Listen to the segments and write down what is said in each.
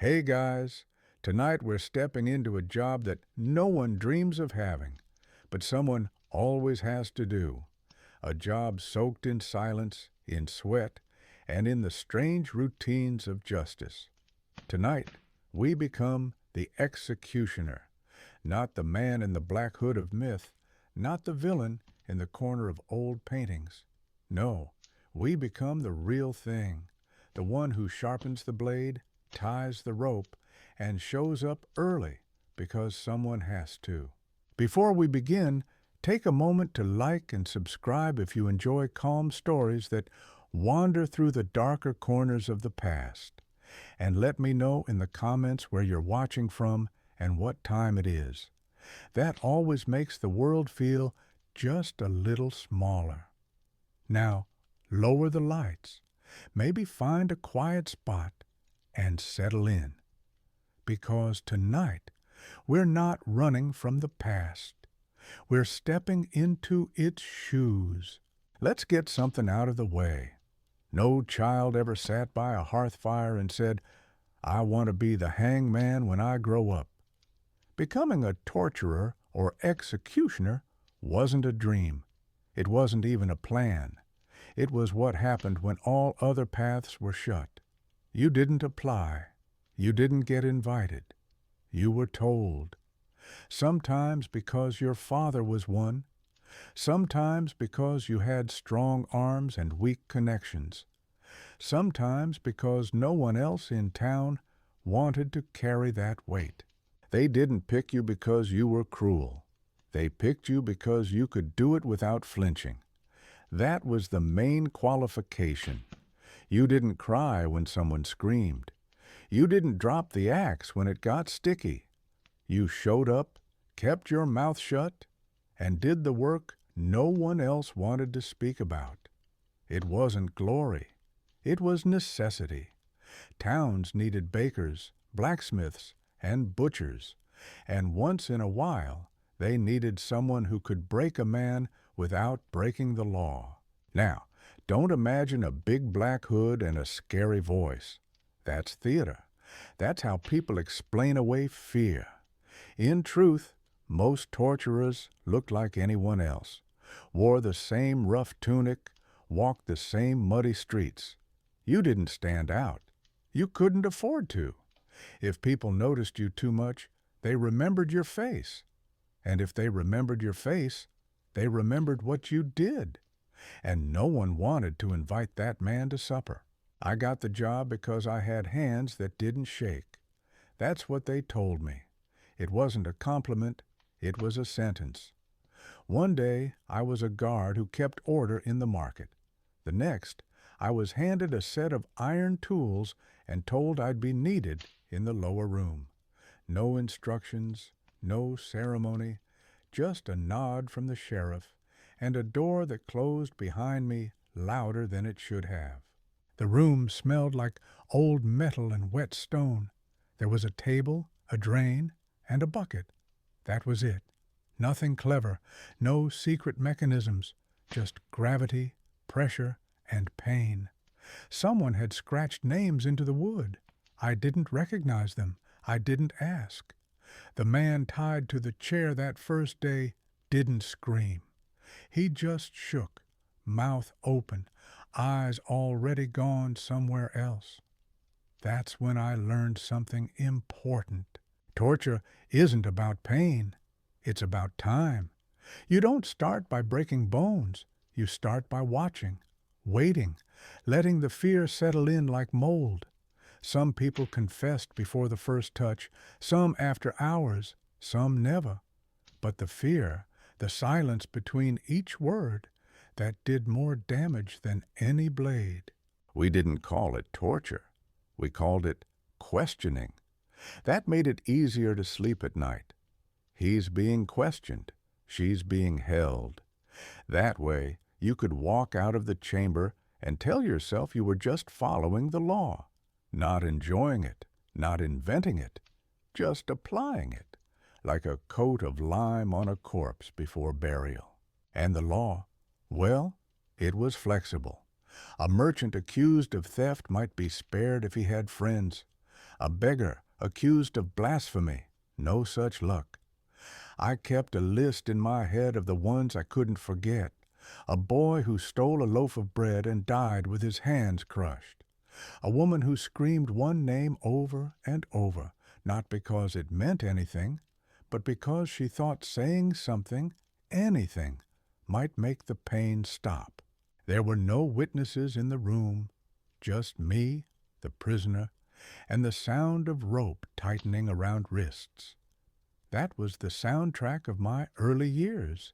Hey guys, tonight we're stepping into a job that no one dreams of having, but someone always has to do. A job soaked in silence, in sweat, and in the strange routines of justice. Tonight, we become the executioner, not the man in the black hood of myth, not the villain in the corner of old paintings. No, we become the real thing, the one who sharpens the blade, ties the rope, and shows up early because someone has to. Before we begin, take a moment to like and subscribe if you enjoy calm stories that wander through the darker corners of the past. And let me know in the comments where you're watching from and what time it is. That always makes the world feel just a little smaller. Now, lower the lights. Maybe find a quiet spot and settle in. Because tonight, we're not running from the past. We're stepping into its shoes. Let's get something out of the way. No child ever sat by a hearth fire and said, "I want to be the hangman when I grow up." Becoming a torturer or executioner wasn't a dream. It wasn't even a plan. It was what happened when all other paths were shut. You didn't apply. You didn't get invited. You were told. Sometimes because your father was one. Sometimes because you had strong arms and weak connections. Sometimes because no one else in town wanted to carry that weight. They didn't pick you because you were cruel. They picked you because you could do it without flinching. That was the main qualification. You didn't cry when someone screamed. You didn't drop the axe when it got sticky. You showed up, kept your mouth shut, and did the work no one else wanted to speak about. It wasn't glory. It was necessity. Towns needed bakers, blacksmiths, and butchers, and once in a while they needed someone who could break a man without breaking the law. Now, don't imagine a big black hood and a scary voice. That's theater. That's how people explain away fear. In truth, most torturers looked like anyone else, wore the same rough tunic, walked the same muddy streets. You didn't stand out. You couldn't afford to. If people noticed you too much, they remembered your face. And if they remembered your face, they remembered what you did. And no one wanted to invite that man to supper. I got the job because I had hands that didn't shake. That's what they told me. It wasn't a compliment, it was a sentence. One day, I was a guard who kept order in the market. The next, I was handed a set of iron tools and told I'd be needed in the lower room. No instructions, no ceremony, just a nod from the sheriff, and a door that closed behind me louder than it should have. The room smelled like old metal and wet stone. There was a table, a drain, and a bucket. That was it. Nothing clever, no secret mechanisms, just gravity, pressure, and pain. Someone had scratched names into the wood. I didn't recognize them. I didn't ask. The man tied to the chair that first day didn't scream. He just shook, mouth open, eyes already gone somewhere else. That's when I learned something important. Torture isn't about pain. It's about time. You don't start by breaking bones. You start by watching, waiting, letting the fear settle in like mold. Some people confessed before the first touch, some after hours, some never. But the fear, the silence between each word, that did more damage than any blade. We didn't call it torture. We called it questioning. That made it easier to sleep at night. He's being questioned. She's being held. That way, you could walk out of the chamber and tell yourself you were just following the law, not enjoying it, not inventing it, just applying it, like a coat of lime on a corpse before burial. And the law, well, it was flexible. A merchant accused of theft might be spared if he had friends. A beggar accused of blasphemy, no such luck. I kept a list in my head of the ones I couldn't forget. A boy who stole a loaf of bread and died with his hands crushed. A woman who screamed one name over and over, not because it meant anything, but because she thought saying something, anything, might make the pain stop. There were no witnesses in the room, just me, the prisoner, and the sound of rope tightening around wrists. That was the soundtrack of my early years.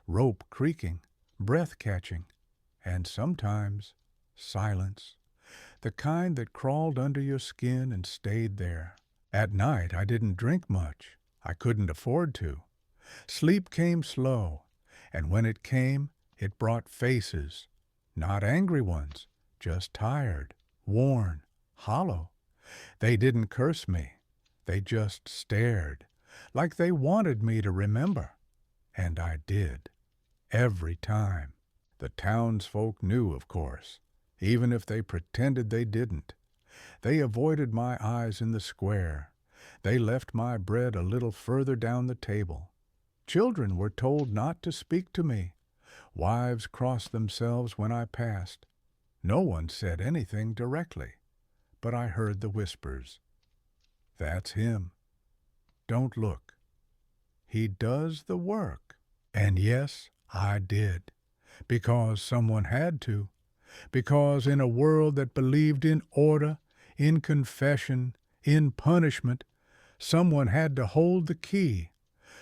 Rope creaking, breath catching, and sometimes silence. The kind that crawled under your skin and stayed there. At night I didn't drink much. I couldn't afford to. Sleep came slow, and when it came, it brought faces. Not angry ones, just tired, worn, hollow. They didn't curse me. They just stared, like they wanted me to remember. And I did. Every time. The townsfolk knew, of course, even if they pretended they didn't. They avoided my eyes in the square. They left my bread a little further down the table. Children were told not to speak to me. Wives crossed themselves when I passed. No one said anything directly, but I heard the whispers. That's him. Don't look. He does the work. And yes, I did, because someone had to, because in a world that believed in order, in confession, in punishment, someone had to hold the key.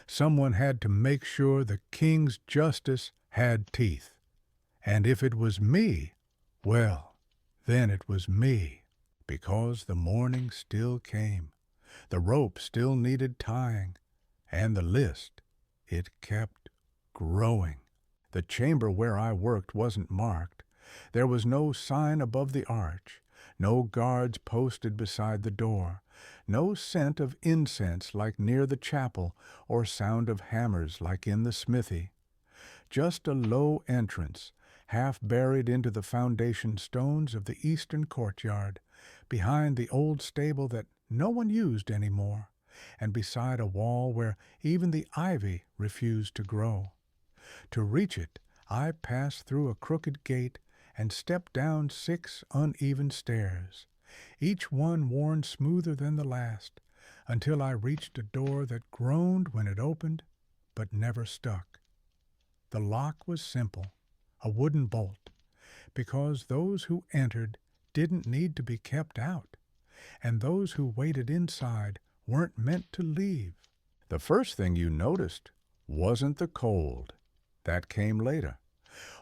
Someone had to make sure the king's justice had teeth. And if it was me, well, then it was me, because the morning still came. The rope still needed tying, and the list, it kept growing. The chamber where I worked wasn't marked. There was no sign above the arch, no guards posted beside the door, no scent of incense like near the chapel or sound of hammers like in the smithy. Just a low entrance, half buried into the foundation stones of the eastern courtyard, behind the old stable that no one used anymore, and beside a wall where even the ivy refused to grow. To reach it, I passed through a crooked gate and stepped down 6 uneven stairs, each one worn smoother than the last, until I reached a door that groaned when it opened, but never stuck. The lock was simple, a wooden bolt, because those who entered didn't need to be kept out, and those who waited inside weren't meant to leave. The first thing you noticed wasn't the cold. That came later.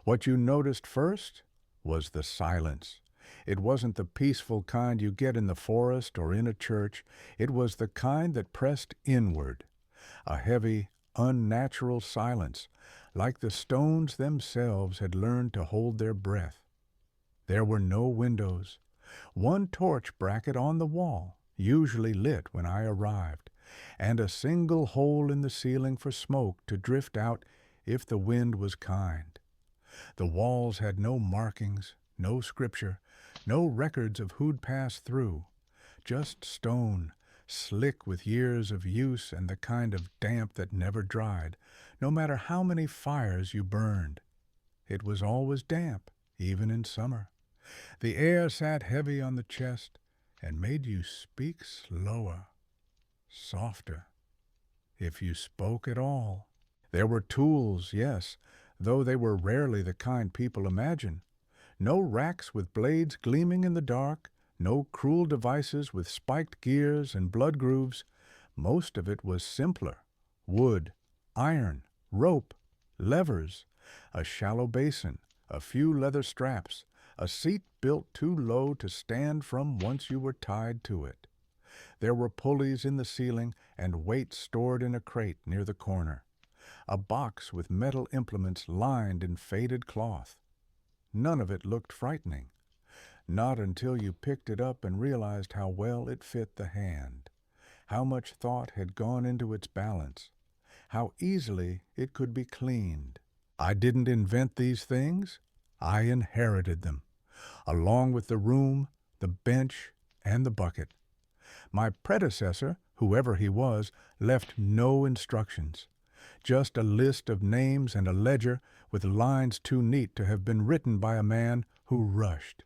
What you noticed first was the silence. It wasn't the peaceful kind you get in the forest or in a church. It was the kind that pressed inward. A heavy, unnatural silence, like the stones themselves had learned to hold their breath. There were no windows. One torch bracket on the wall, usually lit when I arrived, and a single hole in the ceiling for smoke to drift out if the wind was kind. The walls had no markings, no scripture, no records of who'd passed through, just stone, slick with years of use and the kind of damp that never dried, no matter how many fires you burned. It was always damp, even in summer. The air sat heavy on the chest and made you speak slower, softer, if you spoke at all. There were tools, yes, though they were rarely the kind people imagine. No racks with blades gleaming in the dark, no cruel devices with spiked gears and blood grooves. Most of it was simpler. Wood, iron, rope, levers, a shallow basin, a few leather straps, a seat built too low to stand from once you were tied to it. There were pulleys in the ceiling and weights stored in a crate near the corner. A box with metal implements lined in faded cloth. None of it looked frightening. Not until you picked it up and realized how well it fit the hand, how much thought had gone into its balance, how easily it could be cleaned. I didn't invent these things. I inherited them, along with the room, the bench, and the bucket. My predecessor, whoever he was, left no instructions. Just a list of names and a ledger with lines too neat to have been written by a man who rushed.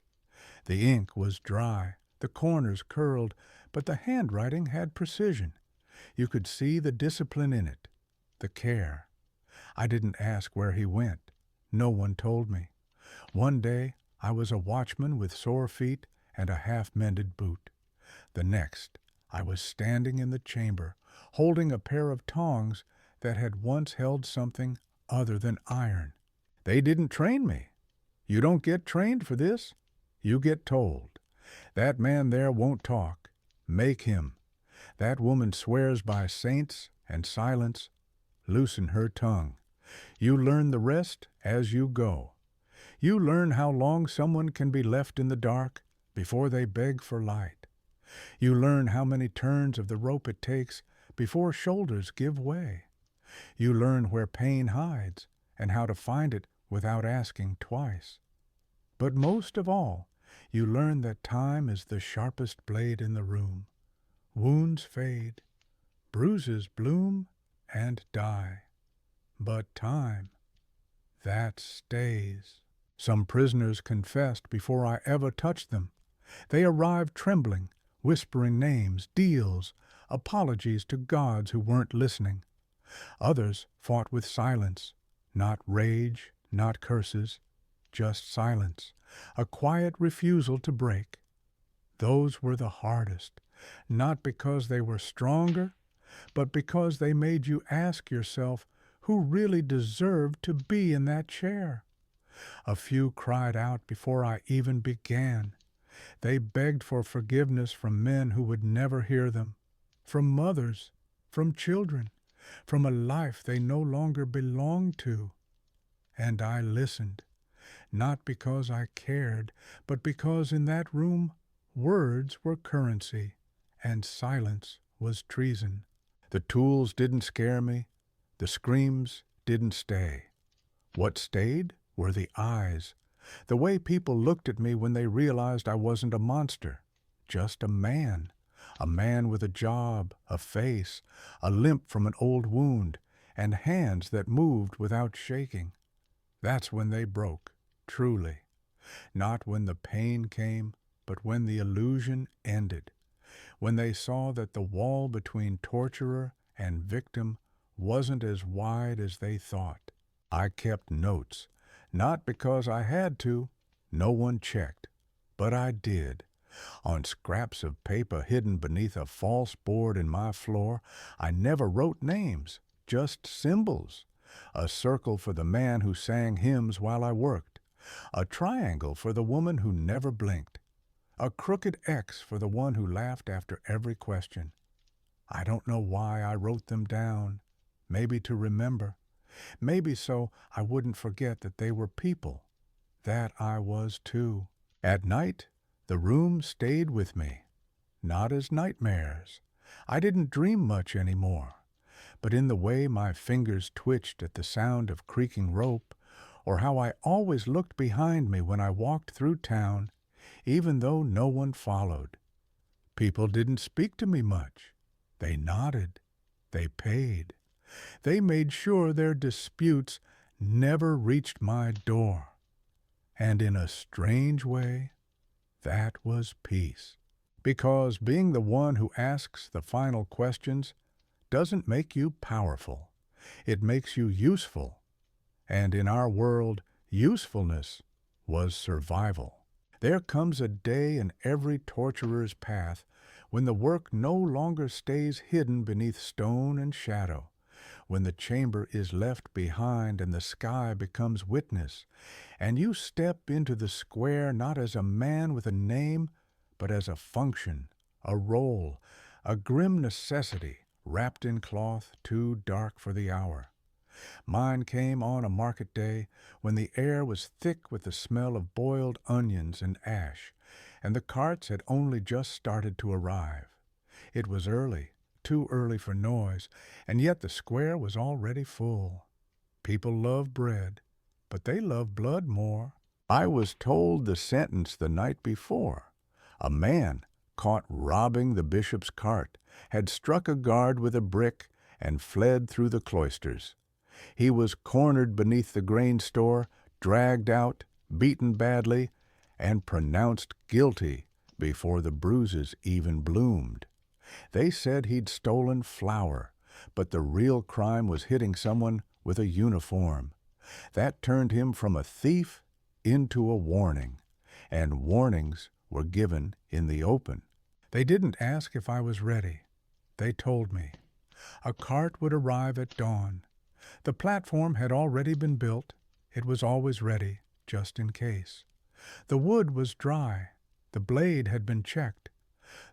The ink was dry, the corners curled, but the handwriting had precision. You could see the discipline in it, the care. I didn't ask where he went. No one told me. One day I was a watchman with sore feet and a half-mended boot. The next, I was standing in the chamber, holding a pair of tongs that had once held something other than iron. They didn't train me. You don't get trained for this. You get told. That man there won't talk. Make him. That woman swears by saints and silence. Loosen her tongue. You learn the rest as you go. You learn how long someone can be left in the dark before they beg for light. You learn how many turns of the rope it takes before shoulders give way. You learn where pain hides and how to find it without asking twice. But most of all, you learn that time is the sharpest blade in the room. Wounds fade, bruises bloom and die. But time, that stays. Some prisoners confessed before I ever touched them. They arrived trembling, whispering names, deals, apologies to gods who weren't listening. Others fought with silence, not rage, not curses, just silence, a quiet refusal to break. Those were the hardest, not because they were stronger, but because they made you ask yourself who really deserved to be in that chair. A few cried out before I even began. They begged for forgiveness from men who would never hear them, from mothers, from children, from a life they no longer belonged to. And I listened, not because I cared, but because in that room words were currency and silence was treason. The tools didn't scare me, the screams didn't stay. What stayed were the eyes, the way people looked at me when they realized I wasn't a monster, just a man with a job, a face, a limp from an old wound, and hands that moved without shaking. That's when they broke, truly. Not when the pain came, but when the illusion ended. When they saw that the wall between torturer and victim wasn't as wide as they thought. I kept notes, not because I had to, no one checked, but I did. On scraps of paper hidden beneath a false board in my floor, I never wrote names, just symbols. A circle for the man who sang hymns while I worked, a triangle for the woman who never blinked, a crooked X for the one who laughed after every question. I don't know why I wrote them down, maybe to remember, maybe so I wouldn't forget that they were people, that I was too. At night, the room stayed with me, not as nightmares. I didn't dream much anymore, but in the way my fingers twitched at the sound of creaking rope, or how I always looked behind me when I walked through town, even though no one followed. People didn't speak to me much. They nodded. They paid. They made sure their disputes never reached my door. And in a strange way, that was peace. Because being the one who asks the final questions doesn't make you powerful. It makes you useful. And in our world, usefulness was survival. There comes a day in every torturer's path when the work no longer stays hidden beneath stone and shadow, when the chamber is left behind and the sky becomes witness, and you step into the square not as a man with a name, but as a function, a role, a grim necessity wrapped in cloth too dark for the hour. Mine came on a market day when the air was thick with the smell of boiled onions and ash, and the carts had only just started to arrive. It was early, too early for noise, and yet the square was already full. People love bread, but they love blood more. I was told the sentence the night before. A man caught robbing the bishop's cart, had struck a guard with a brick, and fled through the cloisters. He was cornered beneath the grain store, dragged out, beaten badly, and pronounced guilty before the bruises even bloomed. They said he'd stolen flour, but the real crime was hitting someone with a uniform. That turned him from a thief into a warning, and warnings were given in the open. They didn't ask if I was ready. They told me. A cart would arrive at dawn. The platform had already been built. It was always ready, just in case. The wood was dry. The blade had been checked.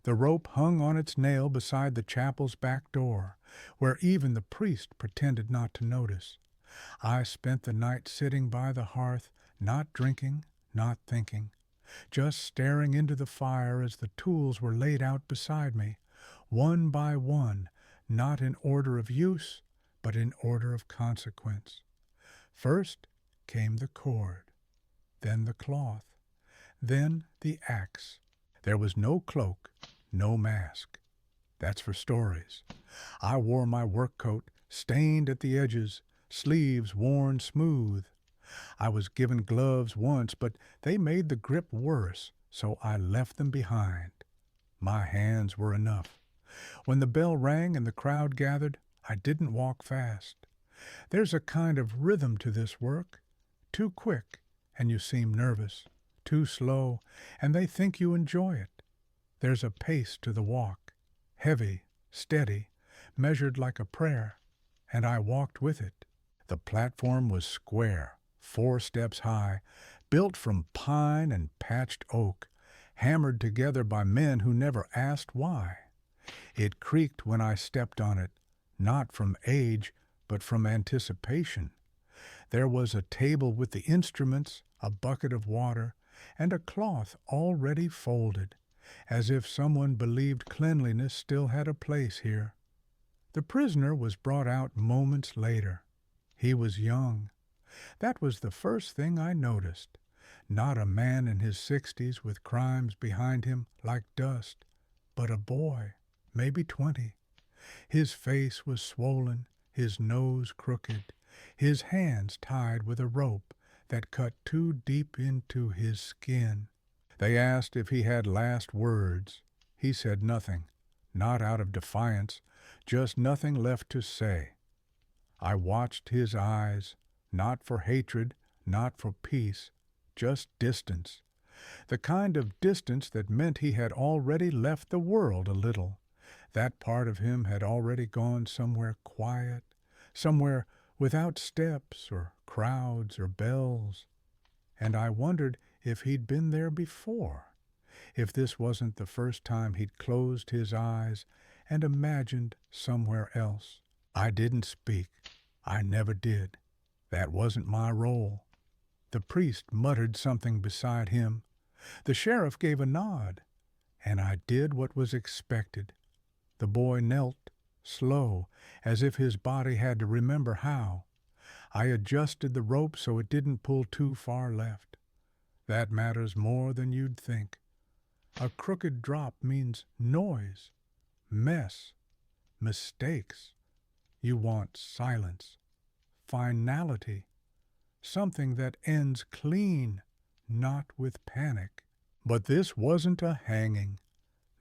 The rope hung on its nail beside the chapel's back door, where even the priest pretended not to notice. I spent the night sitting by the hearth, not drinking, not thinking, just staring into the fire as the tools were laid out beside me, one by one, not in order of use, but in order of consequence. First came the cord, then the cloth, then the axe. There was no cloak, no mask. That's for stories. I wore my work coat, stained at the edges, sleeves worn smooth. I was given gloves once, but they made the grip worse, so I left them behind. My hands were enough. When the bell rang and the crowd gathered, I didn't walk fast. There's a kind of rhythm to this work. Too quick, and you seem nervous. Too slow, and they think you enjoy it. There's a pace to the walk, heavy, steady, measured like a prayer, and I walked with it. The platform was square, 4 steps high, built from pine and patched oak, hammered together by men who never asked why. It creaked when I stepped on it, not from age, but from anticipation. There was a table with the instruments, a bucket of water, and a cloth already folded, as if someone believed cleanliness still had a place here. The prisoner was brought out moments later. He was young. That was the first thing I noticed. Not a man in his 60s with crimes behind him like dust, but a boy, maybe 20. His face was swollen, his nose crooked, his hands tied with a rope that cut too deep into his skin. They asked if he had last words. He said nothing, not out of defiance, just nothing left to say. I watched his eyes, not for hatred, not for peace, just distance. The kind of distance that meant he had already left the world a little. That part of him had already gone somewhere quiet, somewhere without steps or crowds or bells. And I wondered if he'd been there before, if this wasn't the first time he'd closed his eyes and imagined somewhere else. I didn't speak. I never did. That wasn't my role. The priest muttered something beside him. The sheriff gave a nod, and I did what was expected. The boy knelt, slow, as if his body had to remember how. I adjusted the rope so it didn't pull too far left. That matters more than you'd think. A crooked drop means noise, mess, mistakes. You want silence, finality, something that ends clean, not with panic. But this wasn't a hanging.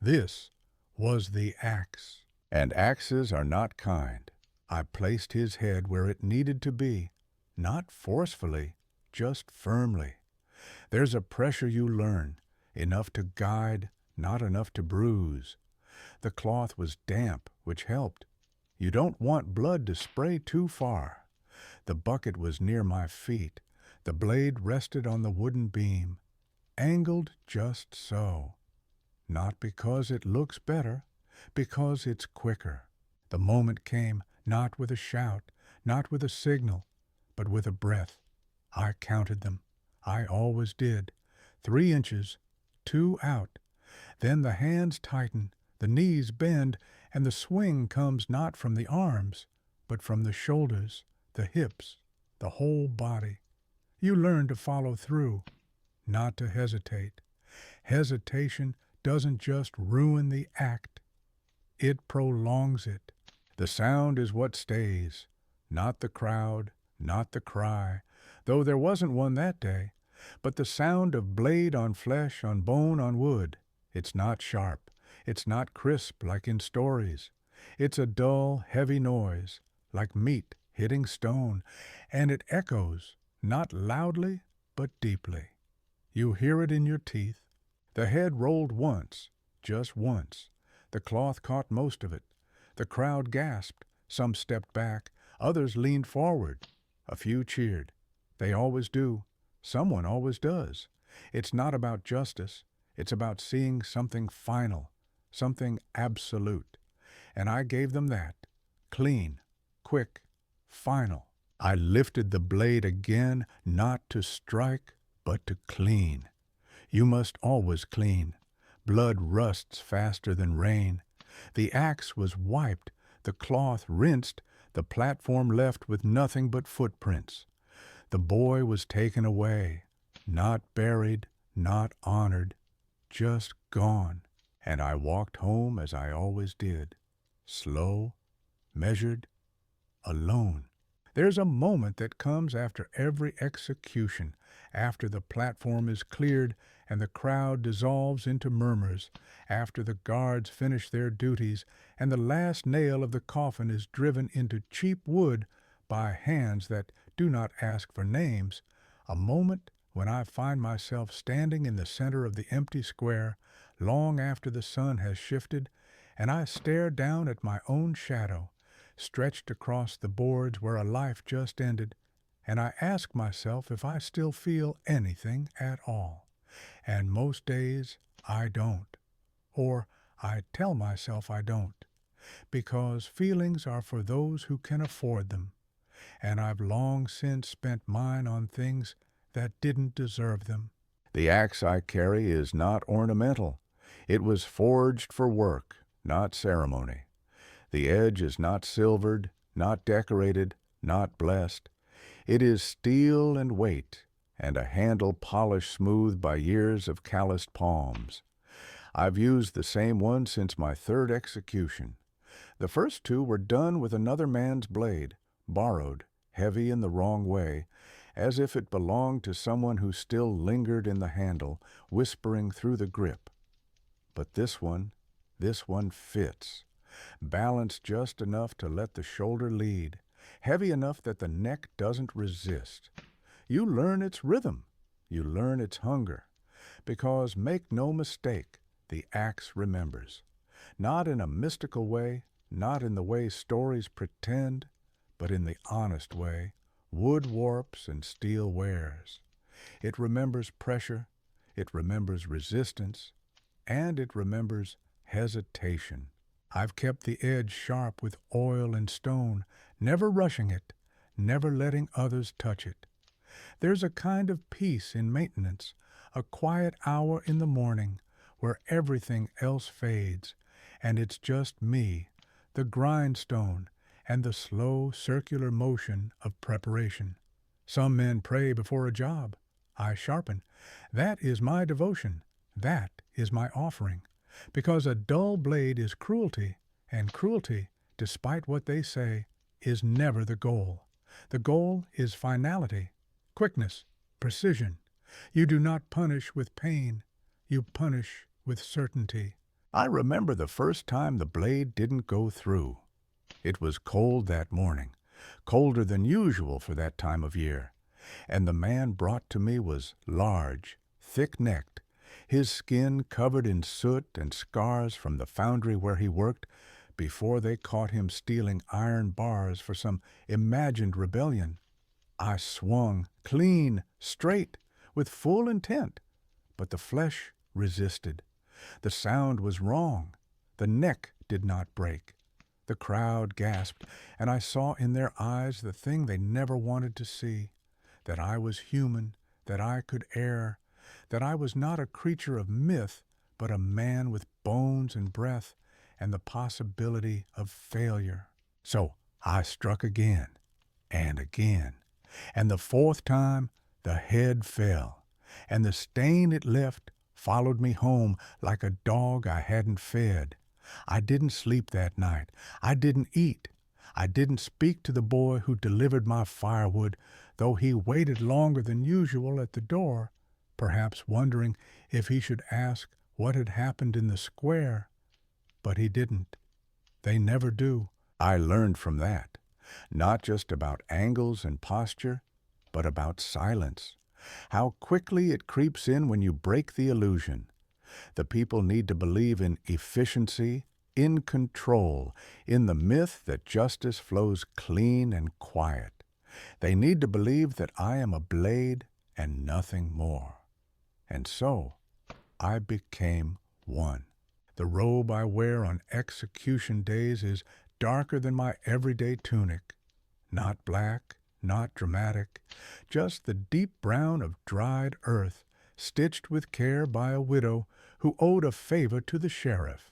This was the axe. And axes are not kind. I placed his head where it needed to be, not forcefully, just firmly. There's a pressure you learn, enough to guide, not enough to bruise. The cloth was damp, which helped. You don't want blood to spray too far. The bucket was near my feet. The blade rested on the wooden beam, angled just so. Not because it looks better, because it's quicker. The moment came, not with a shout, not with a signal, but with a breath. I counted them. I always did. 3 inches, 2 out. Then the hands tighten, the knees bend, and the swing comes not from the arms, but from the shoulders, the hips, the whole body. You learn to follow through, not to hesitate. Hesitation doesn't just ruin the act, it prolongs it. The sound is what stays, not the crowd, not the cry, though there wasn't one that day, but the sound of blade on flesh, on bone, on wood. It's not sharp, it's not crisp like in stories. It's a dull, heavy noise, like meat hitting stone, and it echoes, not loudly, but deeply. You hear it in your teeth. The head rolled once, just once. The cloth caught most of it. The crowd gasped. Some stepped back. Others leaned forward. A few cheered. They always do. Someone always does. It's not about justice. It's about seeing something final, something absolute. And I gave them that. Clean, quick, final. I lifted the blade again, not to strike, but to clean. You must always clean. Blood rusts faster than rain. The axe was wiped, the cloth rinsed, the platform left with nothing but footprints. The boy was taken away, not buried, not honored, just gone. And I walked home as I always did, slow, measured, alone. There's a moment that comes after every execution, after the platform is cleared and the crowd dissolves into murmurs, after the guards finish their duties and the last nail of the coffin is driven into cheap wood by hands that do not ask for names, a moment when I find myself standing in the center of the empty square long after the sun has shifted, and I stare down at my own shadow, stretched across the boards where a life just ended, and I ask myself if I still feel anything at all. And most days I don't. Or I tell myself I don't, because feelings are for those who can afford them, and I've long since spent mine on things that didn't deserve them. The axe I carry is not ornamental. It was forged for work, not ceremony. The edge is not silvered, not decorated, not blessed. It is steel and weight, and a handle polished smooth by years of calloused palms. I've used the same one since my third execution. The first two were done with another man's blade, borrowed, heavy in the wrong way, as if it belonged to someone who still lingered in the handle, whispering through the grip. But this one fits. Balanced just enough to let the shoulder lead, heavy enough that the neck doesn't resist. You learn its rhythm, you learn its hunger, because make no mistake, the axe remembers. Not in a mystical way, not in the way stories pretend, but in the honest way, wood warps and steel wears. It remembers pressure, it remembers resistance, and it remembers hesitation. I've kept the edge sharp with oil and stone, never rushing it, never letting others touch it. There's a kind of peace in maintenance, a quiet hour in the morning where everything else fades, and it's just me, the grindstone, and the slow circular motion of preparation. Some men pray before a job. I sharpen. That is my devotion. That is my offering. Because a dull blade is cruelty, and cruelty, despite what they say, is never the goal. The goal is finality, quickness, precision. You do not punish with pain. You punish with certainty. I remember the first time the blade didn't go through. It was cold that morning, colder than usual for that time of year, and the man brought to me was large, thick-necked, his skin covered in soot and scars from the foundry where he worked before they caught him stealing iron bars for some imagined rebellion. I swung, clean, straight, with full intent, but the flesh resisted. The sound was wrong. The neck did not break. The crowd gasped, and I saw in their eyes the thing they never wanted to see, that I was human, that I could err, that I was not a creature of myth, but a man with bones and breath and the possibility of failure. So I struck again, and the fourth time the head fell, and the stain it left followed me home like a dog I hadn't fed. I didn't sleep that night. I didn't eat. I didn't speak to the boy who delivered my firewood, though he waited longer than usual at the door, perhaps wondering if he should ask what had happened in the square. But he didn't. They never do. I learned from that, not just about angles and posture, but about silence. How quickly it creeps in when you break the illusion. The people need to believe in efficiency, in control, in the myth that justice flows clean and quiet. They need to believe that I am a blade and nothing more. And so, I became one. The robe I wear on execution days is darker than my everyday tunic. Not black, not dramatic, just the deep brown of dried earth, stitched with care by a widow who owed a favor to the sheriff.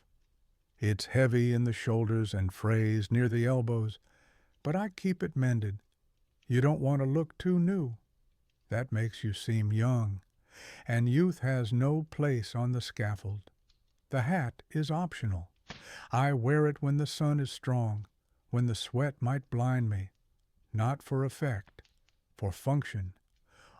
It's heavy in the shoulders and frays near the elbows, but I keep it mended. You don't want to look too new. That makes you seem young, and youth has no place on the scaffold. The hat is optional. I wear it when the sun is strong, when the sweat might blind me. Not for effect, for function.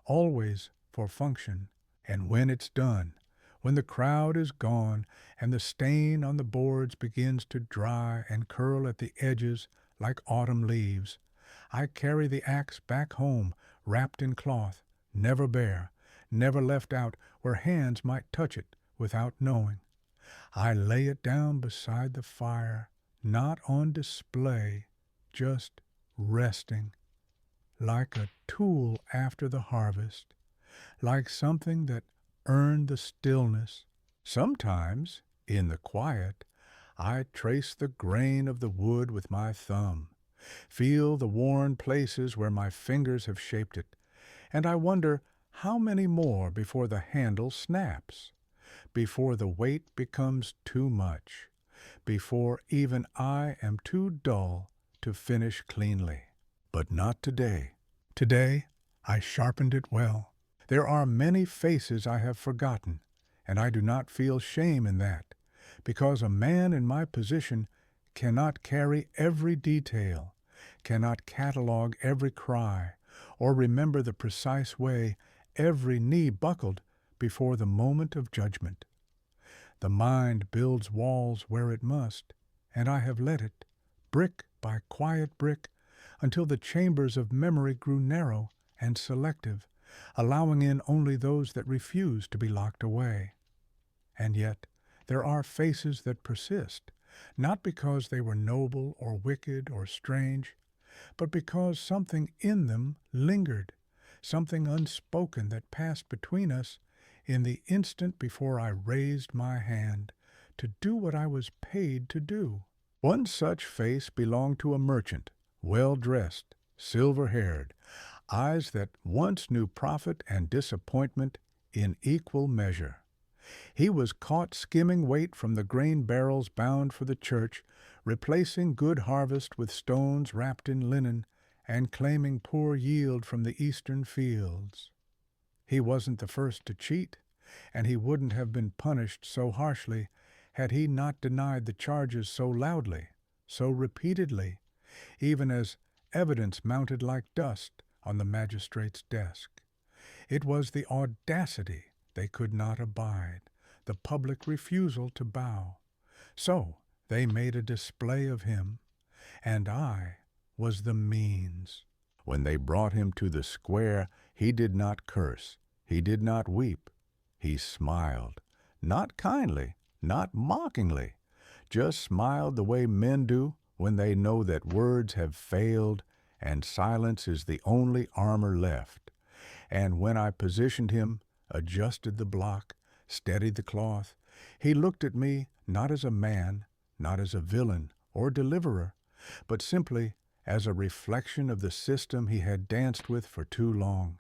Always for function. And when it's done, when the crowd is gone and the stain on the boards begins to dry and curl at the edges like autumn leaves, I carry the axe back home wrapped in cloth, never bare, never left out where hands might touch it without knowing. I lay it down beside the fire, not on display, just resting, like a tool after the harvest, like something that earned the stillness. Sometimes, in the quiet, I trace the grain of the wood with my thumb, feel the worn places where my fingers have shaped it, and I wonder how many more before the handle snaps, before the weight becomes too much, before even I am too dull to finish cleanly. But not today. Today, I sharpened it well. There are many faces I have forgotten, and I do not feel shame in that, because a man in my position cannot carry every detail, cannot catalog every cry, or remember the precise way every knee buckled before the moment of judgment. The mind builds walls where it must, and I have let it, brick by quiet brick, until the chambers of memory grew narrow and selective, allowing in only those that refuse to be locked away. And yet, there are faces that persist, not because they were noble or wicked or strange, but because something in them lingered, something unspoken that passed between us in the instant before I raised my hand to do what I was paid to do. One such face belonged to a merchant, well-dressed, silver-haired, eyes that once knew profit and disappointment in equal measure. He was caught skimming weight from the grain barrels bound for the church, replacing good harvest with stones wrapped in linen, and claiming poor yield from the eastern fields. He wasn't the first to cheat, and he wouldn't have been punished so harshly had he not denied the charges so loudly, so repeatedly, even as evidence mounted like dust on the magistrate's desk. It was the audacity they could not abide, the public refusal to bow. So they made a display of him, and I was the means. When they brought him to the square, he did not curse, he did not weep. He smiled, not kindly, not mockingly, just smiled the way men do when they know that words have failed and silence is the only armor left. And when I positioned him, adjusted the block, steadied the cloth, he looked at me not as a man, not as a villain or deliverer, but simply as a reflection of the system he had danced with for too long.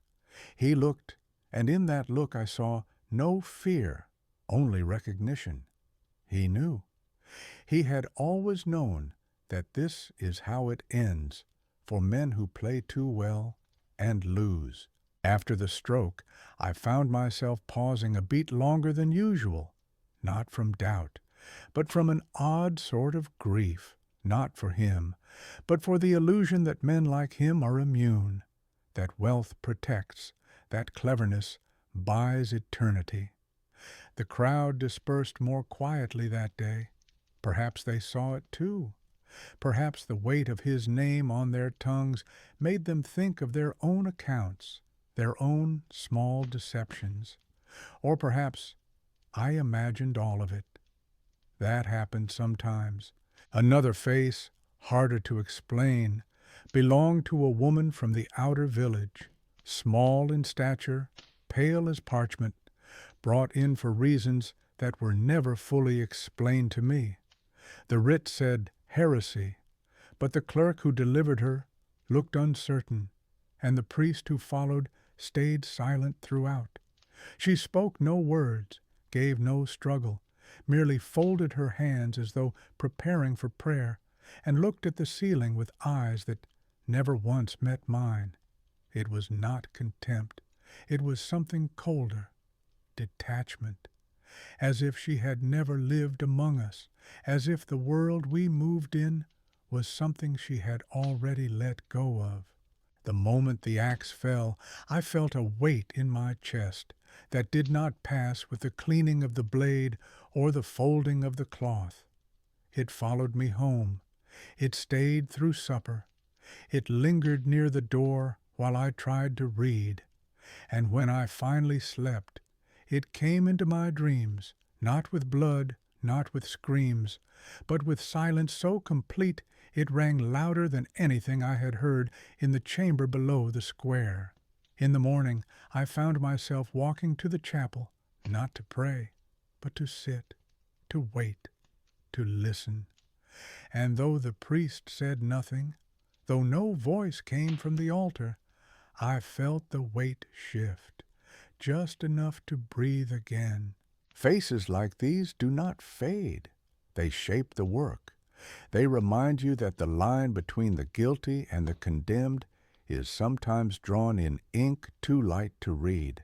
He looked, and in that look I saw no fear, only recognition. He knew. He had always known that this is how it ends for men who play too well and lose. After the stroke, I found myself pausing a beat longer than usual, not from doubt, but from an odd sort of grief, not for him, but for the illusion that men like him are immune, that wealth protects, that cleverness buys eternity. The crowd dispersed more quietly that day. Perhaps they saw it too. Perhaps the weight of his name on their tongues made them think of their own accounts, their own small deceptions. Or perhaps I imagined all of it. That happened sometimes. Another face, harder to explain, belonged to a woman from the outer village, small in stature, pale as parchment, brought in for reasons that were never fully explained to me. The writ said heresy, but the clerk who delivered her looked uncertain, and the priest who followed stayed silent throughout. She spoke no words, gave no struggle, merely folded her hands as though preparing for prayer, and looked at the ceiling with eyes that never once met mine. It was not contempt. It was something colder, detachment, as if she had never lived among us, as if the world we moved in was something she had already let go of. The moment the axe fell, I felt a weight in my chest that did not pass with the cleaning of the blade or the folding of the cloth. It followed me home. It stayed through supper. It lingered near the door while I tried to read. And when I finally slept, it came into my dreams, not with blood, not with screams, but with silence so complete it rang louder than anything I had heard in the chamber below the square. In the morning I found myself walking to the chapel, not to pray, but to sit, to wait, to listen. And though the priest said nothing, though no voice came from the altar, I felt the weight shift, just enough to breathe again. Faces like these do not fade. They shape the work. They remind you that the line between the guilty and the condemned is sometimes drawn in ink too light to read.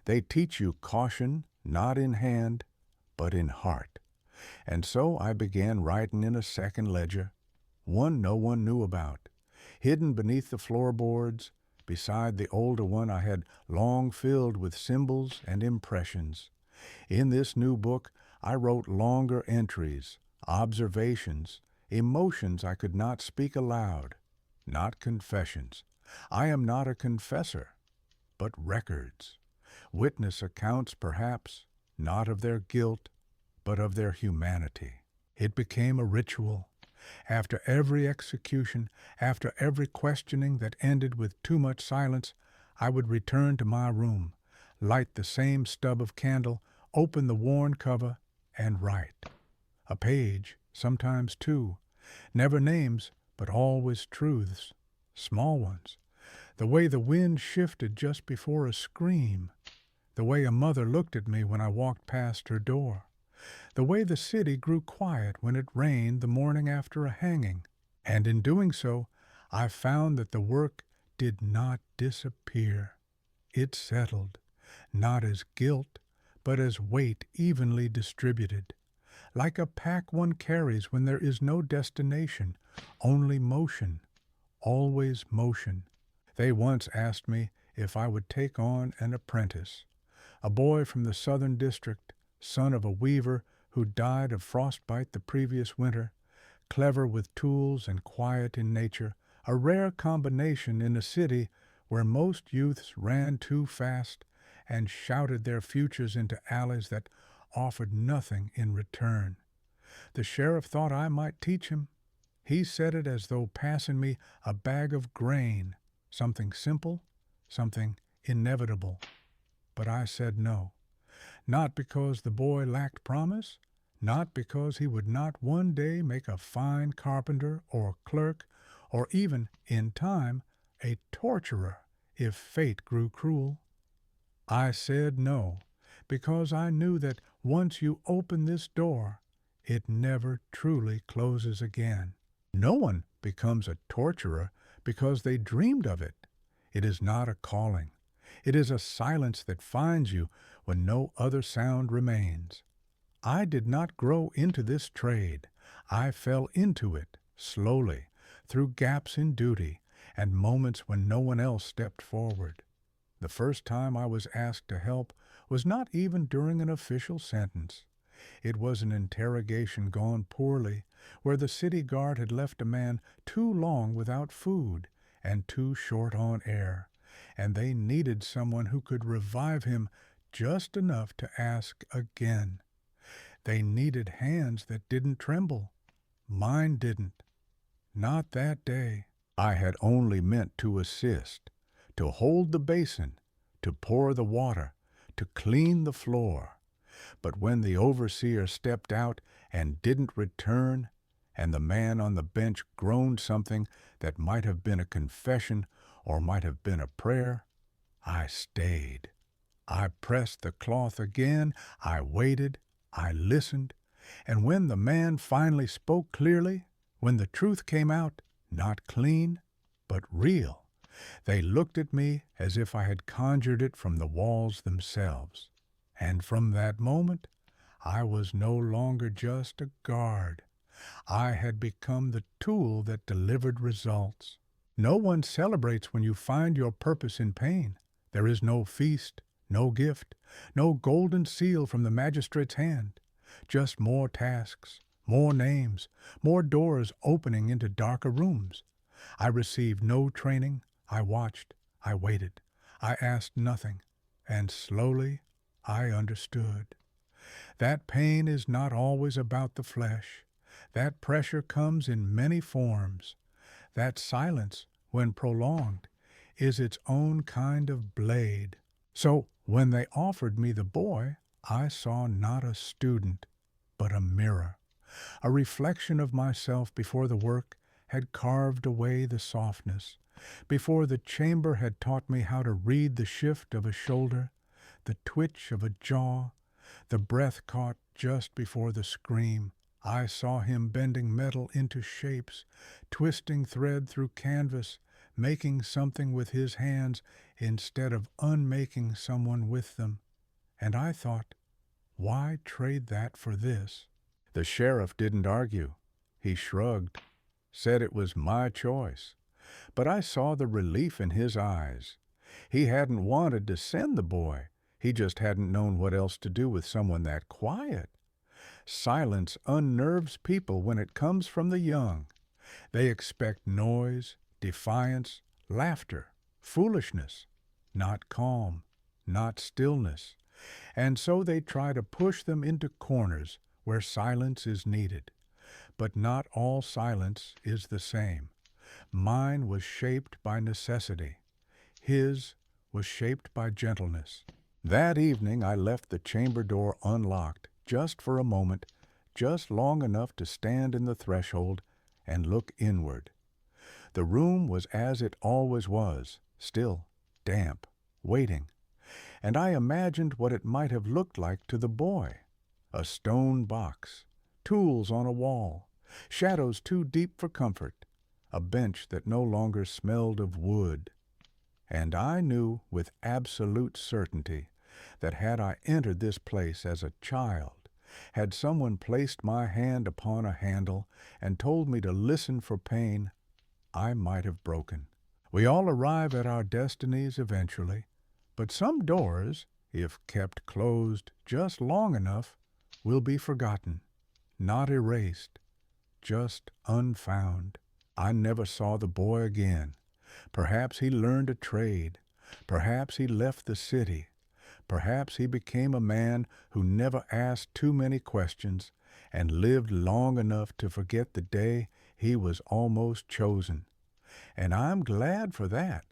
They teach you caution, not in hand, but in heart. And so I began writing in a second ledger, one no one knew about, hidden beneath the floorboards, beside the older one I had long filled with symbols and impressions. In this new book I wrote longer entries, observations, emotions I could not speak aloud, not confessions. I am not a confessor, but records. Witness accounts, perhaps, not of their guilt, but of their humanity. It became a ritual. After every execution, after every questioning that ended with too much silence, I would return to my room, light the same stub of candle, open the worn cover, and write. A page, sometimes two, never names, but always truths, small ones. The way the wind shifted just before a scream, the way a mother looked at me when I walked past her door, the way the city grew quiet when it rained the morning after a hanging. And in doing so, I found that the work did not disappear. It settled, not as guilt, but as weight evenly distributed, like a pack one carries when there is no destination, only motion, always motion. They once asked me if I would take on an apprentice, a boy from the southern district, son of a weaver who died of frostbite the previous winter, clever with tools and quiet in nature, a rare combination in a city where most youths ran too fast and shouted their futures into alleys that offered nothing in return. The sheriff thought I might teach him. He said it as though passing me a bag of grain, something simple, something inevitable. But I said no. Not because the boy lacked promise, not because he would not one day make a fine carpenter or clerk, or even, in time, a torturer if fate grew cruel. I said no, because I knew that once you open this door, it never truly closes again. No one becomes a torturer because they dreamed of it. It is not a calling. It is a silence that finds you when no other sound remains. I did not grow into this trade. I fell into it, slowly, through gaps in duty and moments when no one else stepped forward. The first time I was asked to help was not even during an official sentence. It was an interrogation gone poorly, where the city guard had left a man too long without food and too short on air, and they needed someone who could revive him just enough to ask again. They needed hands that didn't tremble. Mine didn't. Not that day. I had only meant to assist, to hold the basin, to pour the water, to clean the floor. But when the overseer stepped out and didn't return, and the man on the bench groaned something that might have been a confession or might have been a prayer, I stayed. I pressed the cloth again, I waited, I listened, and when the man finally spoke clearly, when the truth came out, not clean, but real, they looked at me as if I had conjured it from the walls themselves. And from that moment, I was no longer just a guard. I had become the tool that delivered results. No one celebrates when you find your purpose in pain. There is no feast, no gift, no golden seal from the magistrate's hand. Just more tasks, more names, more doors opening into darker rooms. I received no training. I watched. I waited. I asked nothing. And slowly I understood. That pain is not always about the flesh. That pressure comes in many forms. That silence, when prolonged, is its own kind of blade. So when they offered me the boy, I saw not a student, but a mirror, a reflection of myself before the work had carved away the softness, before the chamber had taught me how to read the shift of a shoulder, the twitch of a jaw, the breath caught just before the scream. I saw him bending metal into shapes, twisting thread through canvas, making something with his hands instead of unmaking someone with them. And I thought, why trade that for this? The sheriff didn't argue. He shrugged, said it was my choice. But I saw the relief in his eyes. He hadn't wanted to send the boy. He just hadn't known what else to do with someone that quiet. Silence unnerves people when it comes from the young. They expect noise, defiance, laughter, foolishness, not calm, not stillness. And so they try to push them into corners where silence is needed. But not all silence is the same. Mine was shaped by necessity. His was shaped by gentleness. That evening I left the chamber door unlocked, just for a moment, just long enough to stand in the threshold and look inward. The room was as it always was, still, damp, waiting, and I imagined what it might have looked like to the boy. A stone box, tools on a wall, shadows too deep for comfort, a bench that no longer smelled of wood. And I knew with absolute certainty that had I entered this place as a child, had someone placed my hand upon a handle and told me to listen for pain, I might have broken. We all arrive at our destinies eventually, but some doors, if kept closed just long enough, will be forgotten, not erased, just unfound. I never saw the boy again. Perhaps he learned a trade. Perhaps he left the city. Perhaps he became a man who never asked too many questions and lived long enough to forget the day he was almost chosen. And I'm glad for that,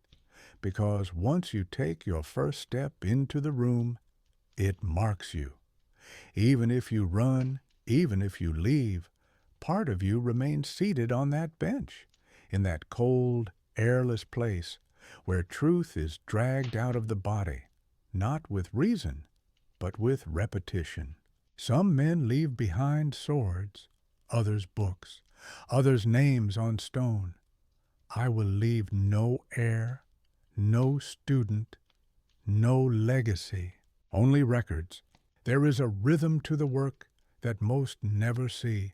because once you take your first step into the room, it marks you. Even if you run, even if you leave, part of you remains seated on that bench, in that cold, airless place where truth is dragged out of the body, not with reason, but with repetition. Some men leave behind swords, others books, others names on stone. I will leave no heir, no student, no legacy, only records. There is a rhythm to the work that most never see,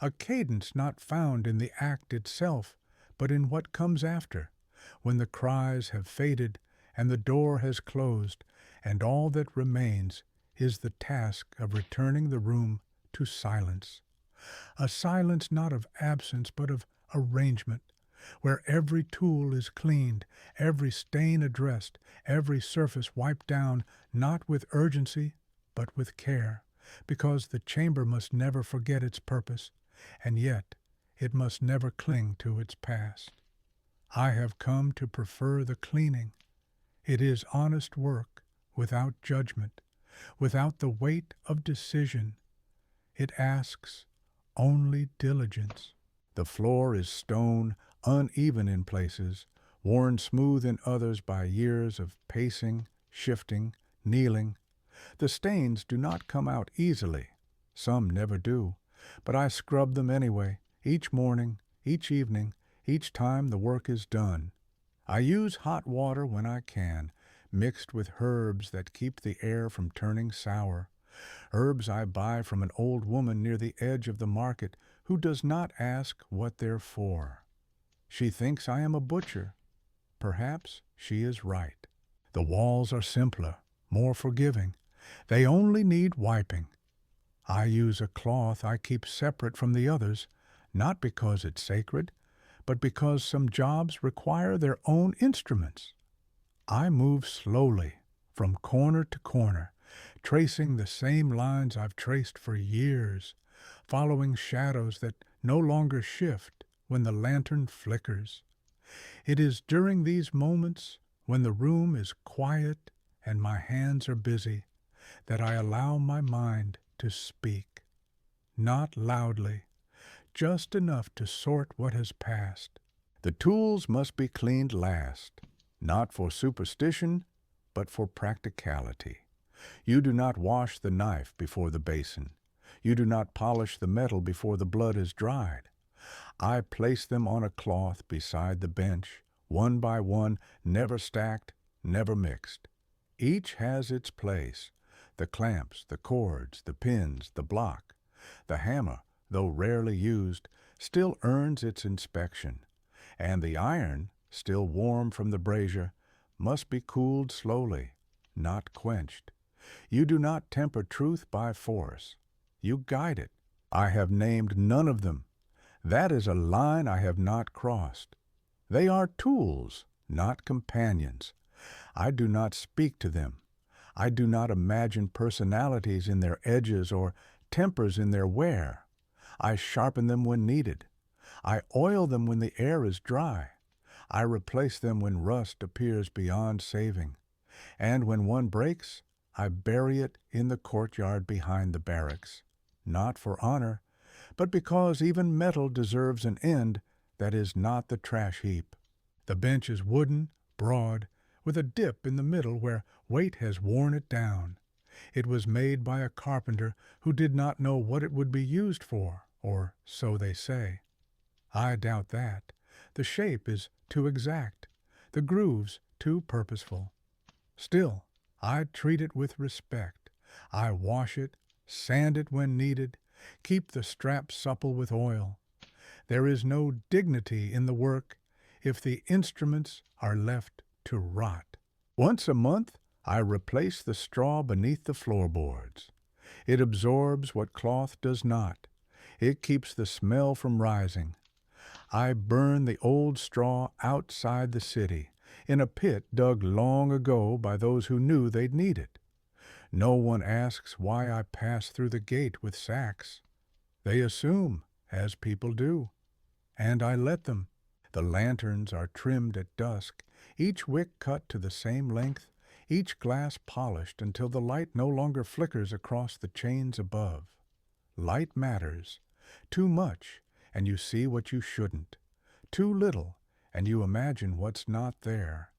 a cadence not found in the act itself, but in what comes after, when the cries have faded and the door has closed, and all that remains is the task of returning the room to silence. A silence not of absence but of arrangement, where every tool is cleaned, every stain addressed, every surface wiped down, not with urgency, but with care, because the chamber must never forget its purpose, and yet it must never cling to its past. I have come to prefer the cleaning. It is honest work, without judgment, without the weight of decision. It asks only diligence. The floor is stone, uneven in places, worn smooth in others by years of pacing, shifting, kneeling. The stains do not come out easily. Some never do. But I scrub them anyway, each morning, each evening, each time the work is done. I use hot water when I can, mixed with herbs that keep the air from turning sour. Herbs I buy from an old woman near the edge of the market who does not ask what they're for. She thinks I am a butcher. Perhaps she is right. The walls are simpler, more forgiving. They only need wiping. I use a cloth I keep separate from the others, not because it's sacred, but because some jobs require their own instruments. I move slowly, from corner to corner, tracing the same lines I've traced for years, following shadows that no longer shift when the lantern flickers. It is during these moments, when the room is quiet and my hands are busy, that I allow my mind to speak. Not loudly, just enough to sort what has passed. The tools must be cleaned last, not for superstition, but for practicality. You do not wash the knife before the basin. You do not polish the metal before the blood is dried. I place them on a cloth beside the bench, one by one, never stacked, never mixed. Each has its place. The clamps, the cords, the pins, the block. The hammer, though rarely used, still earns its inspection. And the iron, still warm from the brazier, must be cooled slowly, not quenched. You do not temper truth by force. You guide it. I have named none of them. That is a line I have not crossed. They are tools, not companions. I do not speak to them. I do not imagine personalities in their edges or tempers in their wear. I sharpen them when needed. I oil them when the air is dry. I replace them when rust appears beyond saving. And when one breaks, I bury it in the courtyard behind the barracks, not for honor, but because even metal deserves an end that is not the trash heap. The bench is wooden, broad, with a dip in the middle where weight has worn it down. It was made by a carpenter who did not know what it would be used for, or so they say. I doubt that. The shape is too exact, the grooves too purposeful. Still, I treat it with respect. I wash it, sand it when needed, keep the strap supple with oil. There is no dignity in the work if the instruments are left to rot. Once a month, I replace the straw beneath the floorboards. It absorbs what cloth does not. It keeps the smell from rising. I burn the old straw outside the city, in a pit dug long ago by those who knew they'd need it. No one asks why I pass through the gate with sacks. They assume, as people do, and I let them. The lanterns are trimmed at dusk, each wick cut to the same length, each glass polished until the light no longer flickers across the chains above. Light matters. Too much, and you see what you shouldn't. Too little, and you imagine what's not there.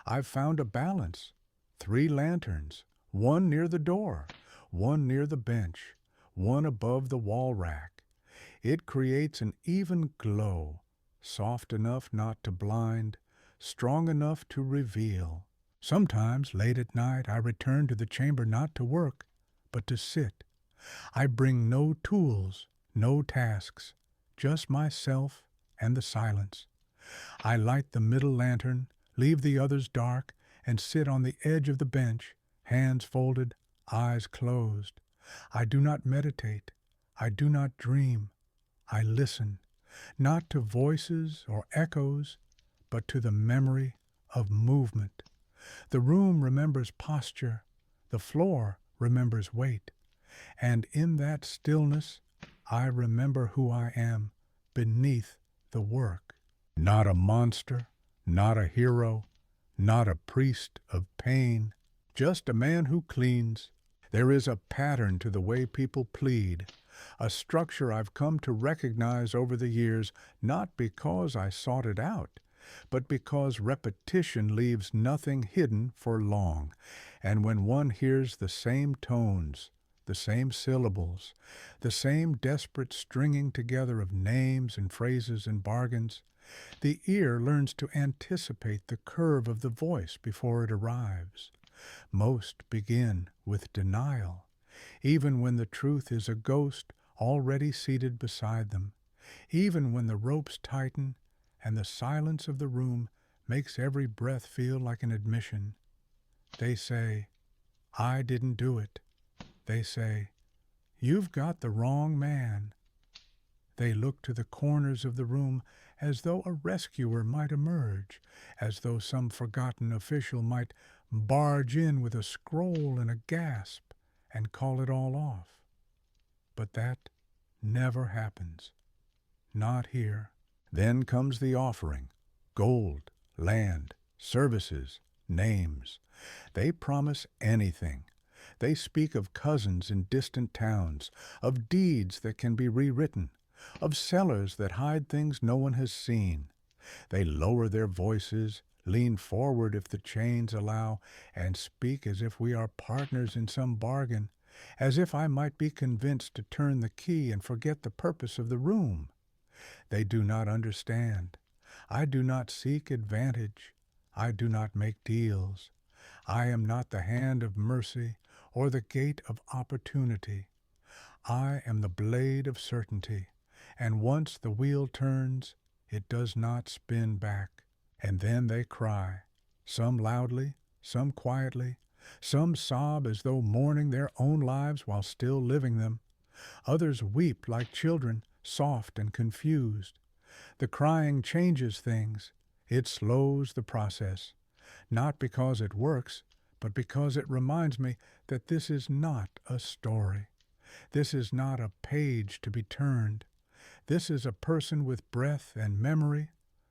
I've found a balance. 3 lanterns, one near the door, one near the bench, one above the wall rack. It creates an even glow, soft enough not to blind, strong enough to reveal. Sometimes, late at night, I return to the chamber not to work, but to sit. I bring no tools, no tasks, just myself and the silence. I light the middle lantern, leave the others dark, and sit on the edge of the bench, hands folded, eyes closed. I do not meditate. I do not dream. I listen, not to voices or echoes, but to the memory of movement. The room remembers posture. The floor remembers weight. And in that stillness, I remember who I am beneath the work. Not a monster, not a hero, not a priest of pain, just a man who cleans. There is a pattern to the way people plead, a structure I've come to recognize over the years, not because I sought it out, but because repetition leaves nothing hidden for long. And when one hears the same tones, the same syllables, the same desperate stringing together of names and phrases and bargains, the ear learns to anticipate the curve of the voice before it arrives. Most begin with denial, even when the truth is a ghost already seated beside them, even when the ropes tighten and the silence of the room makes every breath feel like an admission. They say, "I didn't do it." They say, "You've got the wrong man." They look to the corners of the room as though a rescuer might emerge, as though some forgotten official might barge in with a scroll and a gasp and call it all off. But that never happens. Not here. Then comes the offering: gold, land, services, names. They promise anything. They speak of cousins in distant towns, of deeds that can be rewritten, of cellars that hide things no one has seen. They lower their voices, lean forward if the chains allow, and speak as if we are partners in some bargain, as if I might be convinced to turn the key and forget the purpose of the room. They do not understand. I do not seek advantage. I do not make deals. I am not the hand of mercy or the gate of opportunity. I am the blade of certainty, and once the wheel turns, it does not spin back. And then they cry, some loudly, some quietly, some sob as though mourning their own lives while still living them. Others weep like children, soft and confused. The crying changes things. It slows the process, not because it works, but because it reminds me that this is not a story. This is not a page to be turned. This is a person with breath and memory,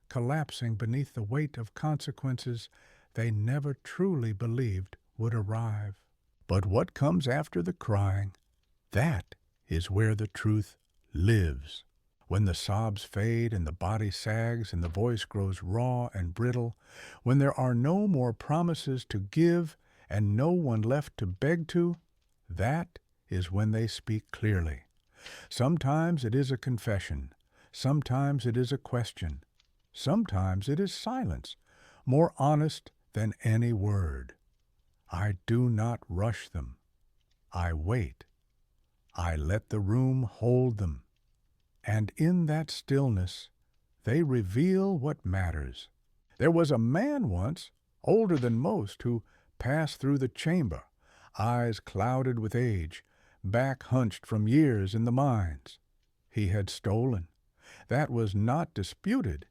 collapsing beneath the weight of consequences they never truly believed would arrive. But what comes after the crying? That is where the truth lives. When the sobs fade and the body sags and the voice grows raw and brittle, when there are no more promises to give and no one left to beg to, that is when they speak clearly. Sometimes it is a confession. Sometimes it is a question. Sometimes it is silence, more honest than any word. I do not rush them. I wait. I let the room hold them. And in that stillness, they reveal what matters. There was a man once, older than most, who passed through the chamber, eyes clouded with age, back hunched from years in the mines. He had stolen. That was not disputed.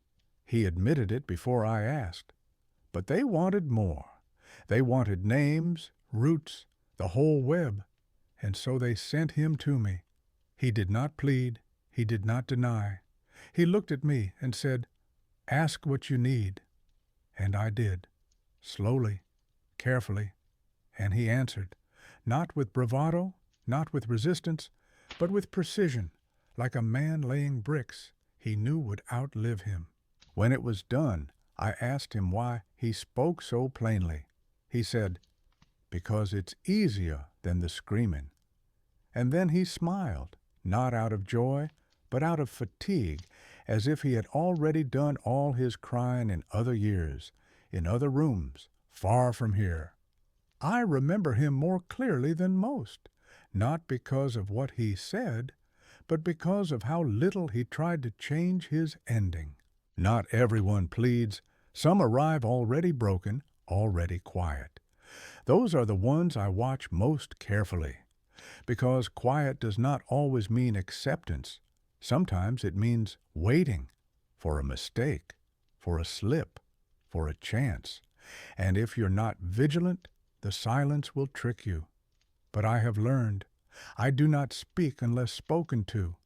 He admitted it before I asked. But they wanted more. They wanted names, roots, the whole web, and so they sent him to me. He did not plead. He did not deny. He looked at me and said, "Ask what you need." And I did, slowly, carefully, and he answered, not with bravado, not with resistance, but with precision, like a man laying bricks he knew would outlive him. When it was done, I asked him why he spoke so plainly. He said, "Because it's easier than the screaming." And then he smiled, not out of joy, but out of fatigue, as if he had already done all his crying in other years, in other rooms, far from here. I remember him more clearly than most, not because of what he said, but because of how little he tried to change his ending. Not everyone pleads. Some arrive already broken, already quiet. Those are the ones I watch most carefully, because quiet does not always mean acceptance. Sometimes it means waiting for a mistake, for a slip, for a chance. And if you're not vigilant, the silence will trick you. But I have learned, I do not speak unless spoken to.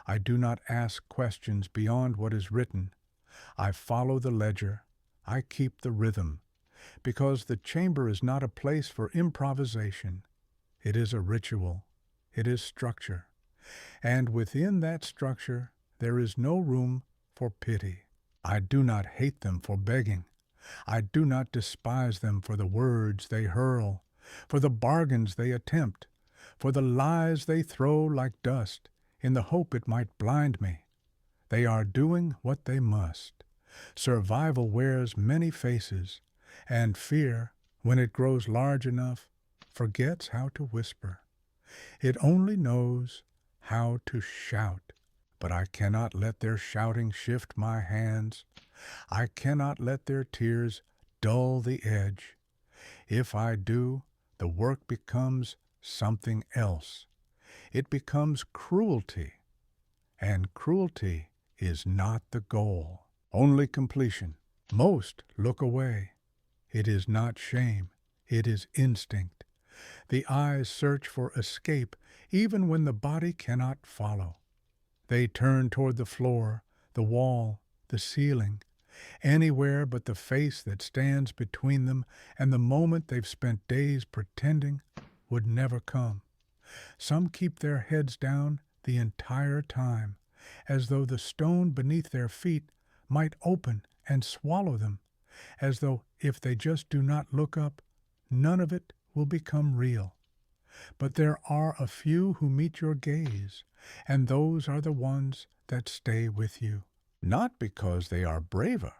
I do not ask questions beyond what is written. I follow the ledger. I keep the rhythm. Because the chamber is not a place for improvisation. It is a ritual. It is structure. And within that structure, there is no room for pity. I do not hate them for begging. I do not despise them for the words they hurl, for the bargains they attempt, for the lies they throw like dust in the hope it might blind me. They are doing what they must. Survival wears many faces, and fear, when it grows large enough, forgets how to whisper. It only knows how to shout. But I cannot let their shouting shift my hands. I cannot let their tears dull the edge. If I do, the work becomes something else. It becomes cruelty, and cruelty is not the goal, only completion. Most look away. It is not shame, it is instinct. The eyes search for escape even when the body cannot follow. They turn toward the floor, the wall, the ceiling, anywhere but the face that stands between them and the moment they've spent days pretending would never come. Some keep their heads down the entire time, as though the stone beneath their feet might open and swallow them, as though if they just do not look up, none of it will become real. But there are a few who meet your gaze, and those are the ones that stay with you. Not because they are braver,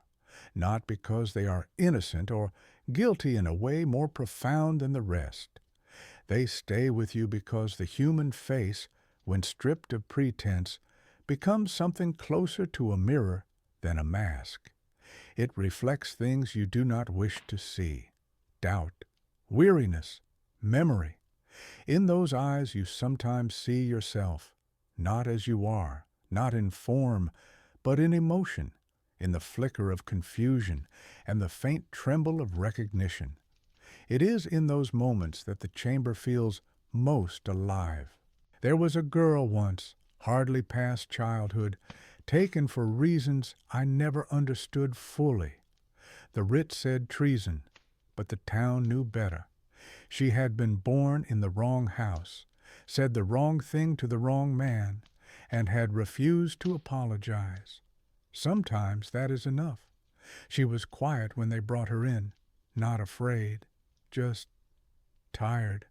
not because they are innocent or guilty in a way more profound than the rest. They stay with you because the human face, when stripped of pretense, becomes something closer to a mirror than a mask. It reflects things you do not wish to see: doubt, weariness, memory. In those eyes you sometimes see yourself, not as you are, not in form, but in emotion, in the flicker of confusion and the faint tremble of recognition. It is in those moments that the chamber feels most alive. There was a girl once, hardly past childhood, taken for reasons I never understood fully. The writ said treason, but the town knew better. She had been born in the wrong house, said the wrong thing to the wrong man, and had refused to apologize. Sometimes that is enough. She was quiet when they brought her in, not afraid, just tired,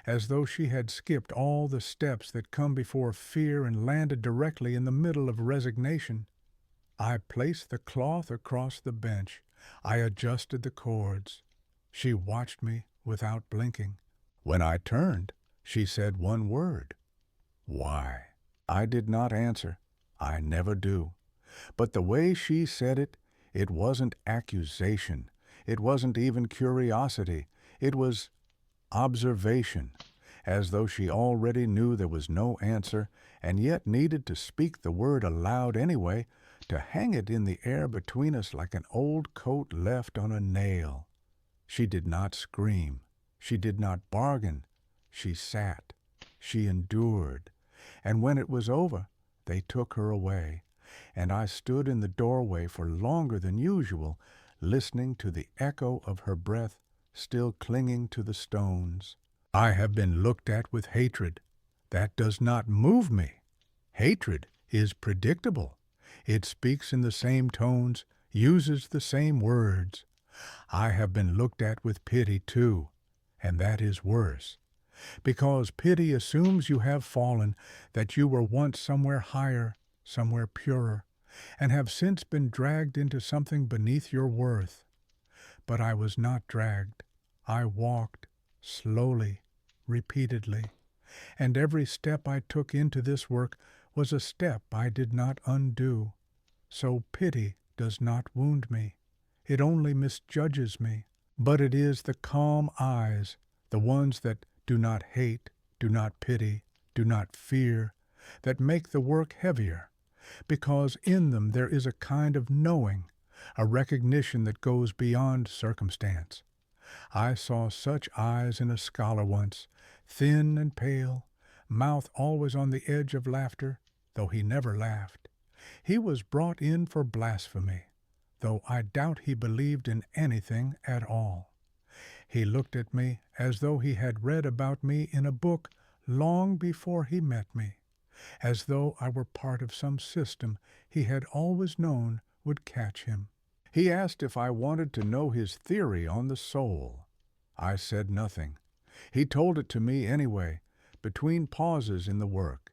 as though she had skipped all the steps that come before fear and landed directly in the middle of resignation. I placed the cloth across the bench. I adjusted the cords. She watched me without blinking. When I turned, she said one word: "Why?" I did not answer. I never do. But the way she said it, it wasn't accusation. It wasn't even curiosity. It was observation, as though she already knew there was no answer and yet needed to speak the word aloud anyway, to hang it in the air between us like an old coat left on a nail. She did not scream. She did not bargain. She sat. She endured. And when it was over, they took her away, and I stood in the doorway for longer than usual, listening to the echo of her breath still clinging to the stones. I have been looked at with hatred. That does not move me. Hatred is predictable. It speaks in the same tones, uses the same words. I have been looked at with pity too, and that is worse, because pity assumes you have fallen, that you were once somewhere higher, somewhere purer, and have since been dragged into something beneath your worth. But I was not dragged. I walked, slowly, repeatedly, and every step I took into this work was a step I did not undo. So pity does not wound me. It only misjudges me. But it is the calm eyes, the ones that do not hate, do not pity, do not fear, that make the work heavier, because in them there is a kind of knowing, a recognition that goes beyond circumstance. I saw such eyes in a scholar once, thin and pale, mouth always on the edge of laughter, though he never laughed. He was brought in for blasphemy, though I doubt he believed in anything at all. He looked at me as though he had read about me in a book long before he met me, as though I were part of some system he had always known would catch him. He asked if I wanted to know his theory on the soul. I said nothing. He told it to me anyway, between pauses in the work.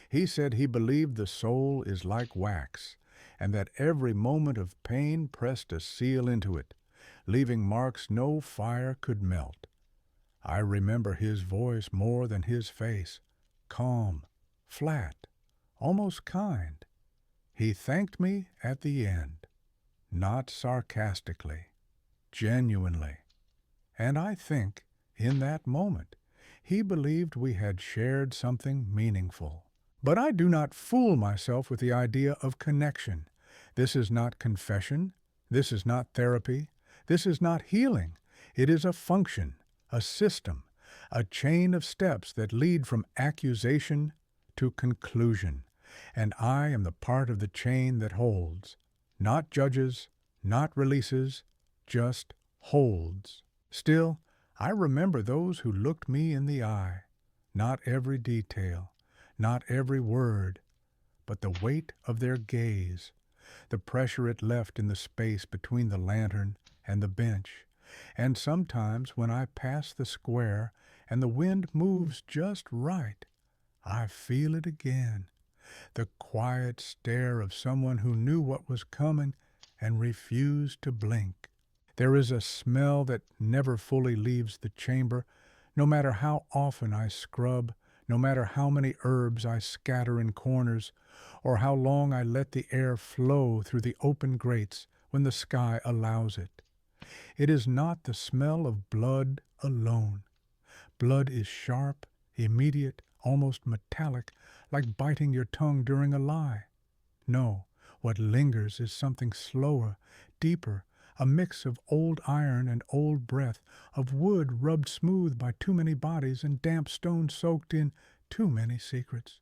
He said he believed the soul is like wax, and that every moment of pain pressed a seal into it, leaving marks no fire could melt. I remember his voice more than his face, calm, flat, almost kind. He thanked me at the end, not sarcastically, genuinely. And I think, in that moment, he believed we had shared something meaningful. But I do not fool myself with the idea of connection. This is not confession. This is not therapy. This is not healing. It is a function, a system, a chain of steps that lead from accusation to conclusion. And I am the part of the chain that holds, not judges, not releases, just holds. Still, I remember those who looked me in the eye, not every detail, not every word, but the weight of their gaze, the pressure it left in the space between the lantern and the bench, and sometimes when I pass the square and the wind moves just right, I feel it again, the quiet stare of someone who knew what was coming and refused to blink. There is a smell that never fully leaves the chamber, no matter how often I scrub, no matter how many herbs I scatter in corners, or how long I let the air flow through the open grates when the sky allows it. It is not the smell of blood alone. Blood is sharp, immediate, almost metallic, like biting your tongue during a lie. No, what lingers is something slower, deeper, a mix of old iron and old breath, of wood rubbed smooth by too many bodies and damp stone soaked in too many secrets.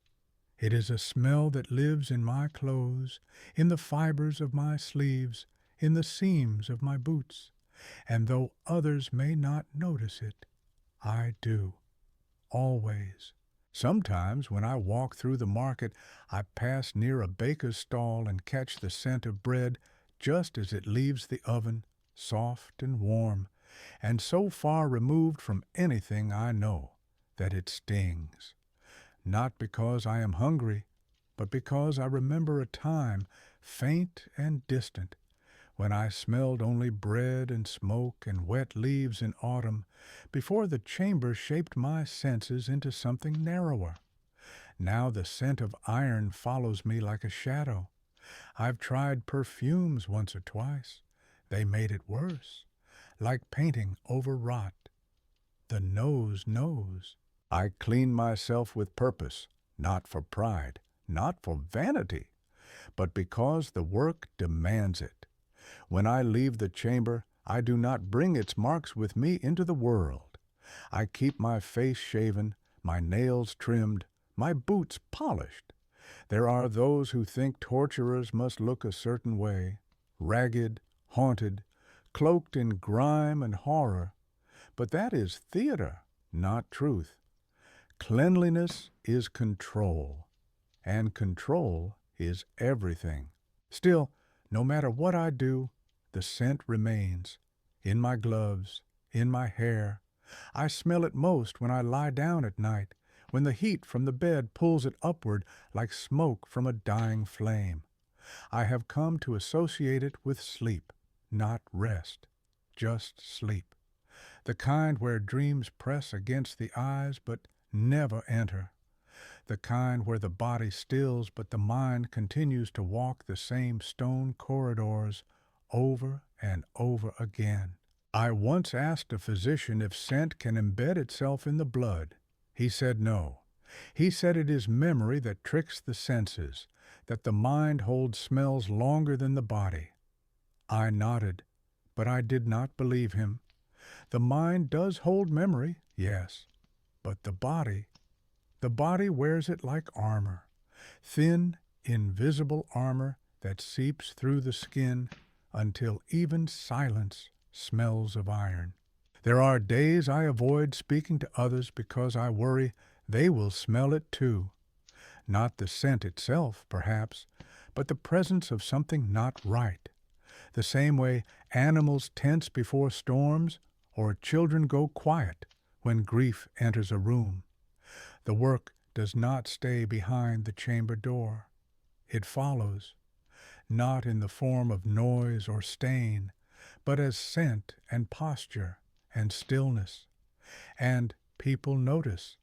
It is a smell that lives in my clothes, in the fibers of my sleeves, in the seams of my boots, and though others may not notice it, I do, always. Sometimes when I walk through the market, I pass near a baker's stall and catch the scent of bread just as it leaves the oven, soft and warm, and so far removed from anything I know that it stings. Not because I am hungry, but because I remember a time, faint and distant, when I smelled only bread and smoke and wet leaves in autumn, before the chamber shaped my senses into something narrower. Now the scent of iron follows me like a shadow. I've tried perfumes once or twice. They made it worse, like painting over rot. The nose knows. I clean myself with purpose, not for pride, not for vanity, but because the work demands it. When I leave the chamber, I do not bring its marks with me into the world. I keep my face shaven, my nails trimmed, my boots polished. There are those who think torturers must look a certain way, ragged, haunted, cloaked in grime and horror. But that is theater, not truth. Cleanliness is control, and control is everything. Still, no matter what I do, the scent remains, in my gloves, in my hair. I smell it most when I lie down at night, when the heat from the bed pulls it upward like smoke from a dying flame. I have come to associate it with sleep, not rest. just sleep. The kind where dreams press against the eyes but never enter. The kind where the body stills but the mind continues to walk the same stone corridors over and over again. I once asked a physician if scent can embed itself in the blood. He said no. He said it is memory that tricks the senses, that the mind holds smells longer than the body. I nodded, but I did not believe him. The mind does hold memory, yes, but the body wears it like armor, thin, invisible armor that seeps through the skin until even silence smells of iron. There are days I avoid speaking to others because I worry they will smell it too. Not the scent itself, perhaps, but the presence of something not right. The same way animals tense before storms or children go quiet when grief enters a room. The work does not stay behind the chamber door. It follows, not in the form of noise or stain, but as scent and posture and stillness. And people notice,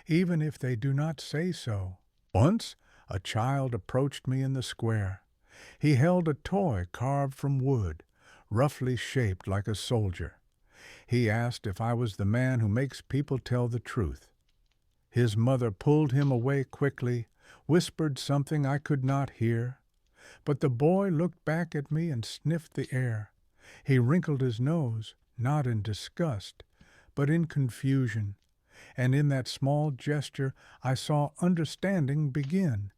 even if they do not say so. Once, a child approached me in the square. He held a toy carved from wood, roughly shaped like a soldier. He asked if I was the man who makes people tell the truth. His mother pulled him away quickly, whispered something I could not hear. But the boy looked back at me and sniffed the air. He wrinkled his nose, not in disgust, but in confusion. And in that small gesture I saw understanding begin,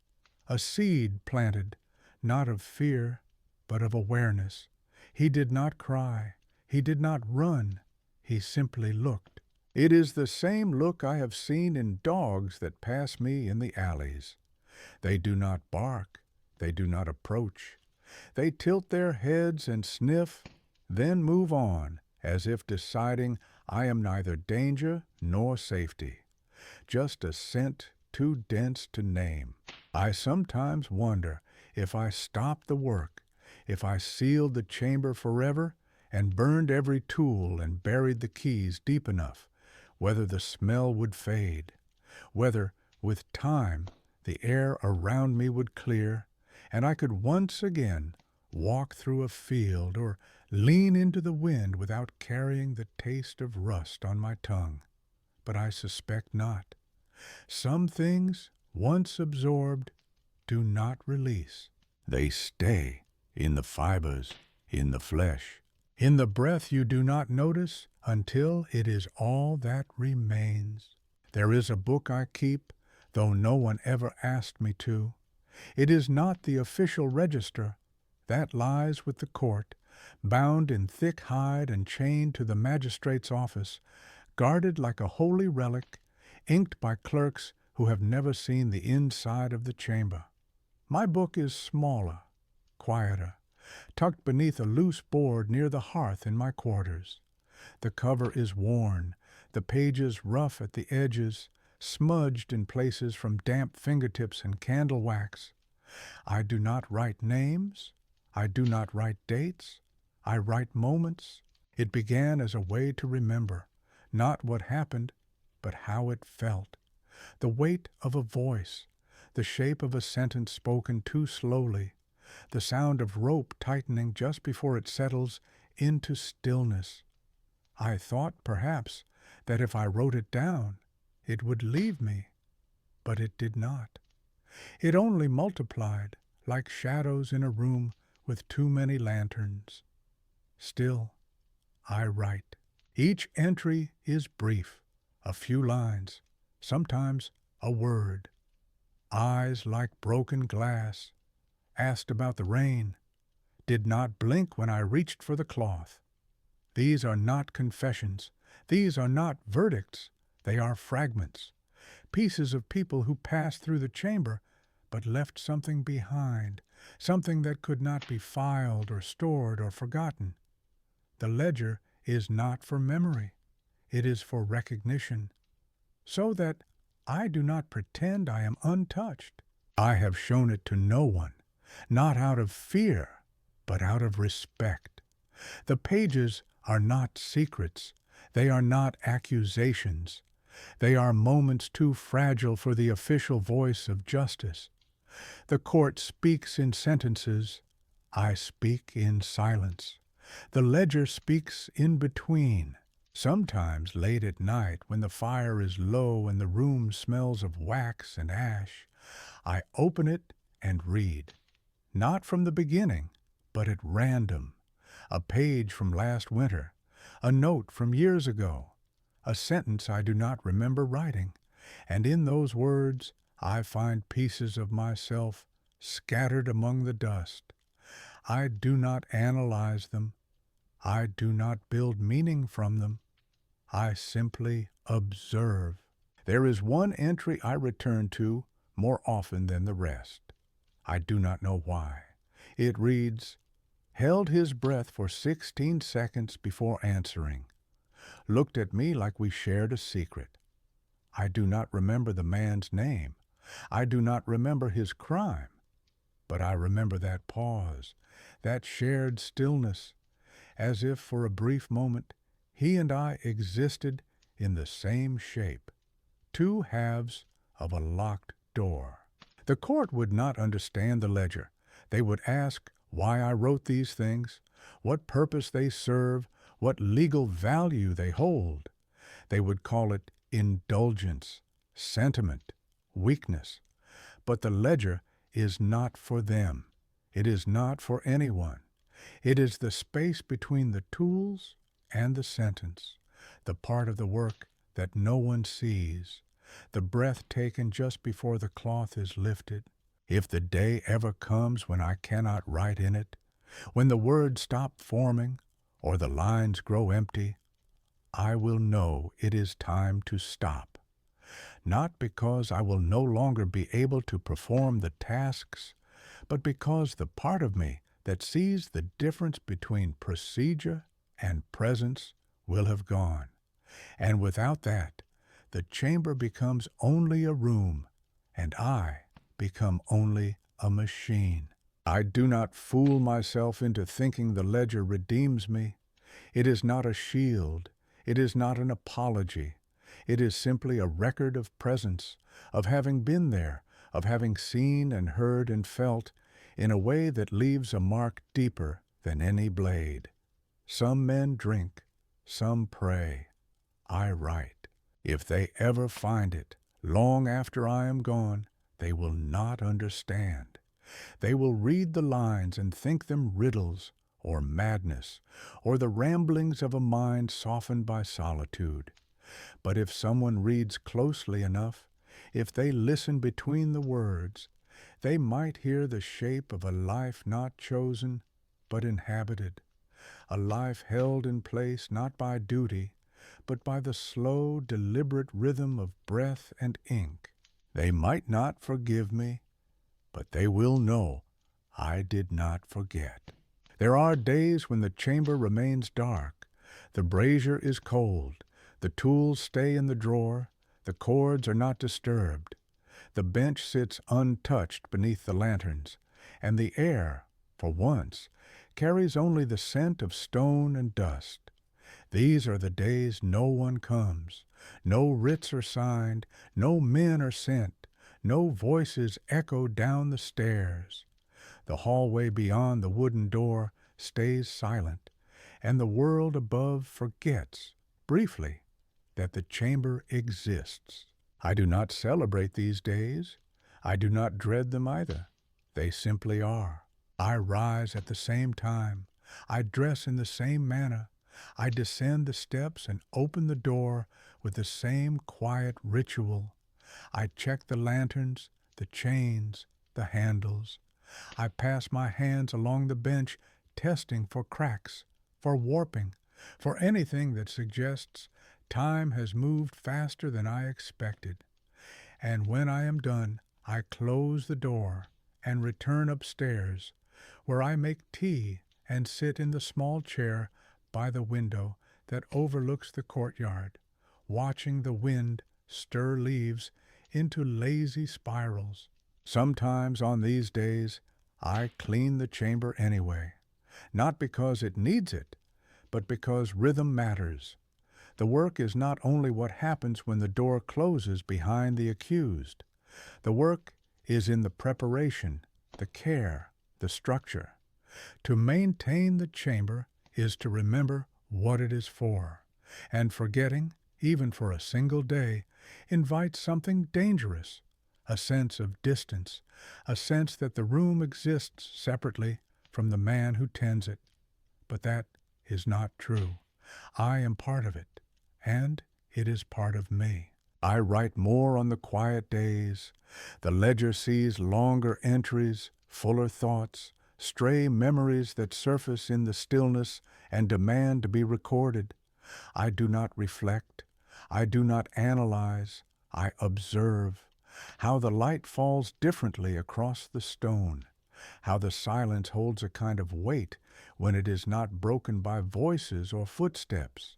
a seed planted, not of fear, but of awareness. He did not cry. He did not run. He simply looked. It is the same look I have seen in dogs that pass me in the alleys. They do not bark. They do not approach. They tilt their heads and sniff, then move on, as if deciding I am neither danger nor safety, just a scent too dense to name. I sometimes wonder if I stopped the work, if I sealed the chamber forever and burned every tool and buried the keys deep enough, whether the smell would fade, whether, with time, the air around me would clear, and I could once again walk through a field or lean into the wind without carrying the taste of rust on my tongue. But I suspect not. Some things, once absorbed, do not release. They stay in the fibers, in the flesh, in the breath you do not notice until it is all that remains. There is a book I keep, though no one ever asked me to. It is not the official register. That lies with the court, bound in thick hide and chained to the magistrate's office, guarded like a holy relic, inked by clerks who have never seen the inside of the chamber. My book is smaller, quieter, tucked beneath a loose board near the hearth in my quarters. The cover is worn, the pages rough at the edges, smudged in places from damp fingertips and candle wax. I do not write names. I do not write dates. I write moments. It began as a way to remember, not what happened, but how it felt. The weight of a voice, the shape of a sentence spoken too slowly, the sound of rope tightening just before it settles into stillness. I thought, perhaps, that if I wrote it down, it would leave me, but it did not. It only multiplied, like shadows in a room with too many lanterns. Still, I write. Each entry is brief, a few lines, sometimes a word. Eyes like broken glass. Asked about the rain. Did not blink when I reached for the cloth. These are not confessions. These are not verdicts. They are fragments, pieces of people who passed through the chamber but left something behind, something that could not be filed or stored or forgotten. The ledger is not for memory. It is for recognition, so that I do not pretend I am untouched. I have shown it to no one, not out of fear, but out of respect. The pages are not secrets. They are not accusations. They are moments too fragile for the official voice of justice. The court speaks in sentences. I speak in silence. The ledger speaks in between. Sometimes late at night, when the fire is low and the room smells of wax and ash, I open it and read. Not from the beginning, but at random. A page from last winter, a note from years ago, a sentence I do not remember writing, and in those words I find pieces of myself scattered among the dust. I do not analyze them. I do not build meaning from them. I simply observe. There is one entry I return to more often than the rest. I do not know why. It reads, held his breath for 16 seconds before answering, looked at me like we shared a secret. I do not remember the man's name. I do not remember his crime. But I remember that pause, that shared stillness, as if for a brief moment he and I existed in the same shape, two halves of a locked door. The court would not understand the ledger. They would ask why I wrote these things, what purpose they serve, what legal value they hold. They would call it indulgence, sentiment, weakness. But the ledger is not for them. It is not for anyone. It is the space between the tools and the sentence, the part of the work that no one sees, the breath taken just before the cloth is lifted. If the day ever comes when I cannot write in it, when the words stop forming or the lines grow empty, I will know it is time to stop. Not because I will no longer be able to perform the tasks, but because the part of me that sees the difference between procedure and presence will have gone. And without that, the chamber becomes only a room, and I become only a machine. I do not fool myself into thinking the ledger redeems me. It is not a shield. It is not an apology. It is simply a record of presence, of having been there, of having seen and heard and felt in a way that leaves a mark deeper than any blade. Some men drink, some pray. I write. If they ever find it, long after I am gone, they will not understand. They will read the lines and think them riddles or madness, or the ramblings of a mind softened by solitude. But if someone reads closely enough, if they listen between the words, they might hear the shape of a life not chosen, but inhabited, a life held in place not by duty, but by the slow, deliberate rhythm of breath and ink. They might not forgive me, but they will know I did not forget. There are days when the chamber remains dark, the brazier is cold, the tools stay in the drawer, the cords are not disturbed, the bench sits untouched beneath the lanterns, and the air, for once, carries only the scent of stone and dust. These are the days no one comes, no writs are signed, no men are sent, no voices echo down the stairs. The hallway beyond the wooden door stays silent, and the world above forgets, briefly, that the chamber exists. I do not celebrate these days. I do not dread them either. They simply are. I rise at the same time. I dress in the same manner. I descend the steps and open the door with the same quiet ritual. I check the lanterns, the chains, the handles. I pass my hands along the bench, testing for cracks, for warping, for anything that suggests time has moved faster than I expected. And when I am done, I close the door and return upstairs, where I make tea and sit in the small chair by the window that overlooks the courtyard, watching the wind stir leaves into lazy spirals. Sometimes on these days, I clean the chamber anyway, not because it needs it, but because rhythm matters. The work is not only what happens when the door closes behind the accused. The work is in the preparation, the care, the structure. To maintain the chamber is to remember what it is for, and forgetting, even for a single day, invites something dangerous, a sense of distance, a sense that the room exists separately from the man who tends it. But that is not true. I am part of it, and it is part of me. I write more on the quiet days. The ledger sees longer entries, fuller thoughts, stray memories that surface in the stillness and demand to be recorded. I do not reflect. I do not analyze. I observe how the light falls differently across the stone, how the silence holds a kind of weight when it is not broken by voices or footsteps,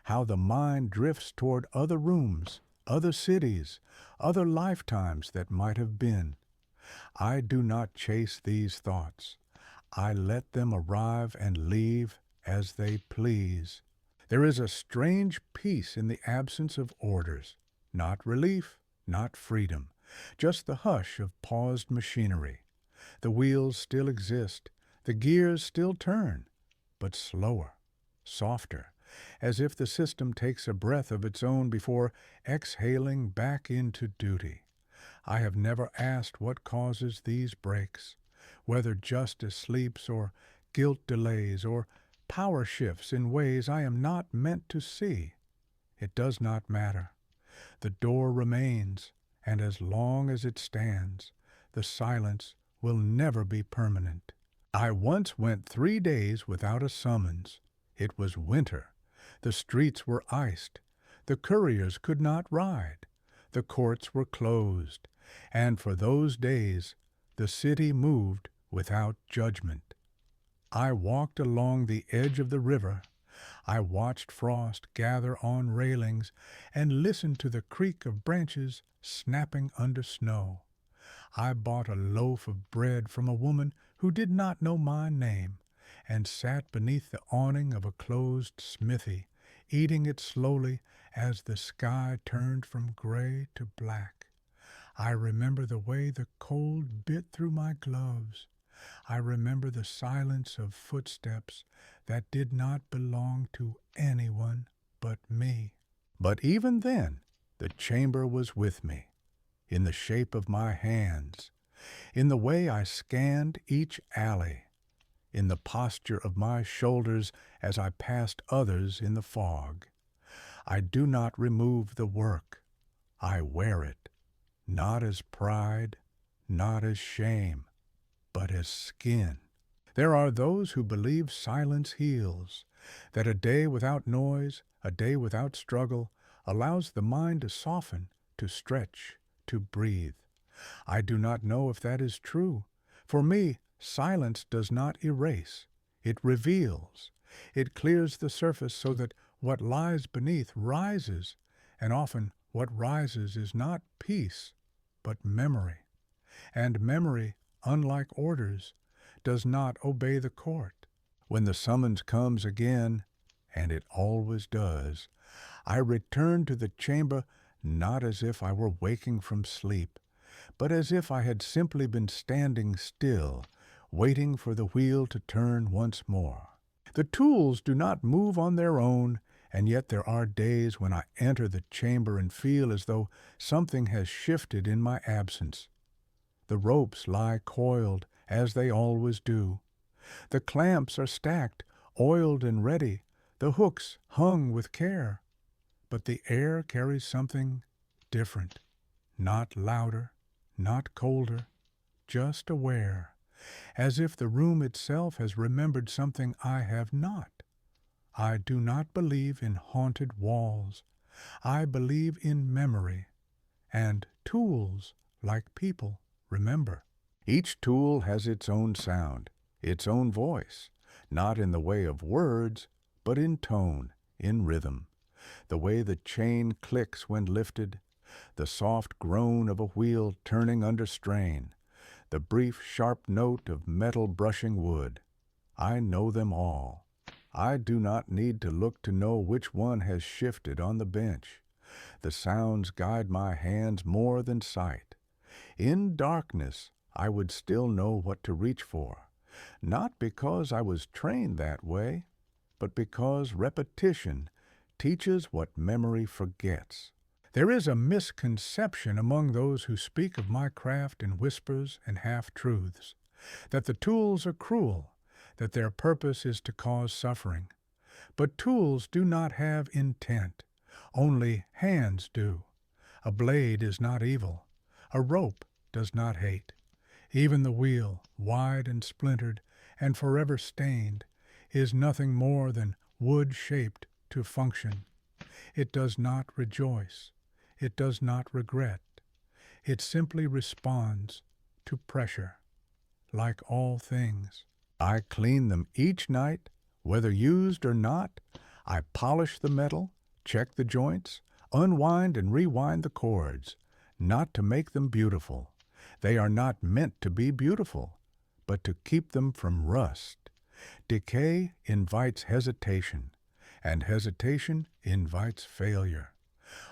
how the mind drifts toward other rooms, other cities, other lifetimes that might have been. I do not chase these thoughts. I let them arrive and leave as they please. There is a strange peace in the absence of orders, not relief, not freedom, just the hush of paused machinery. The wheels still exist, the gears still turn, but slower, softer, as if the system takes a breath of its own before exhaling back into duty. I have never asked what causes these breaks, whether justice sleeps or guilt delays or power shifts in ways I am not meant to see. It does not matter. The door remains, and as long as it stands, the silence will never be permanent. I once went 3 days without a summons. It was winter. The streets were iced. The couriers could not ride. The courts were closed. And for those days, the city moved without judgment. I walked along the edge of the river. I watched frost gather on railings and listened to the creak of branches snapping under snow. I bought a loaf of bread from a woman who did not know my name and sat beneath the awning of a closed smithy, eating it slowly as the sky turned from gray to black. I remember the way the cold bit through my gloves. I remember the silence of footsteps that did not belong to anyone but me. But even then, the chamber was with me, in the shape of my hands, in the way I scanned each alley, in the posture of my shoulders as I passed others in the fog. I do not remove the work. I wear it, not as pride, not as shame, but as skin. There are those who believe silence heals, that a day without noise, a day without struggle, allows the mind to soften, to stretch, to breathe. I do not know if that is true. For me, silence does not erase. It reveals. It clears the surface so that what lies beneath rises, and often what rises is not peace, but memory. And memory, unlike orders, does not obey the court. When the summons comes again, and it always does, I return to the chamber not as if I were waking from sleep, but as if I had simply been standing still, waiting for the wheel to turn once more. The tools do not move on their own, and yet there are days when I enter the chamber and feel as though something has shifted in my absence. The ropes lie coiled, as they always do. The clamps are stacked, oiled and ready, the hooks hung with care. But the air carries something different, not louder, not colder, just aware, as if the room itself has remembered something I have not. I do not believe in haunted walls. I believe in memory, and tools, like people, remember. Each tool has its own sound, its own voice, not in the way of words, but in tone, in rhythm. The way the chain clicks when lifted, the soft groan of a wheel turning under strain, the brief sharp note of metal brushing wood. I know them all. I do not need to look to know which one has shifted on the bench. The sounds guide my hands more than sight. In darkness, I would still know what to reach for, not because I was trained that way, but because repetition teaches what memory forgets. There is a misconception among those who speak of my craft in whispers and half-truths, that the tools are cruel, that their purpose is to cause suffering. But tools do not have intent, only hands do. A blade is not evil, a rope does not hate. Even the wheel, wide and splintered and forever stained, is nothing more than wood shaped to function. It does not rejoice. It does not regret. It simply responds to pressure. Like all things, I clean them each night, whether used or not. I polish the metal, check the joints, unwind and rewind the cords, not to make them beautiful. They are not meant to be beautiful, but to keep them from rust. Decay invites hesitation, and hesitation invites failure.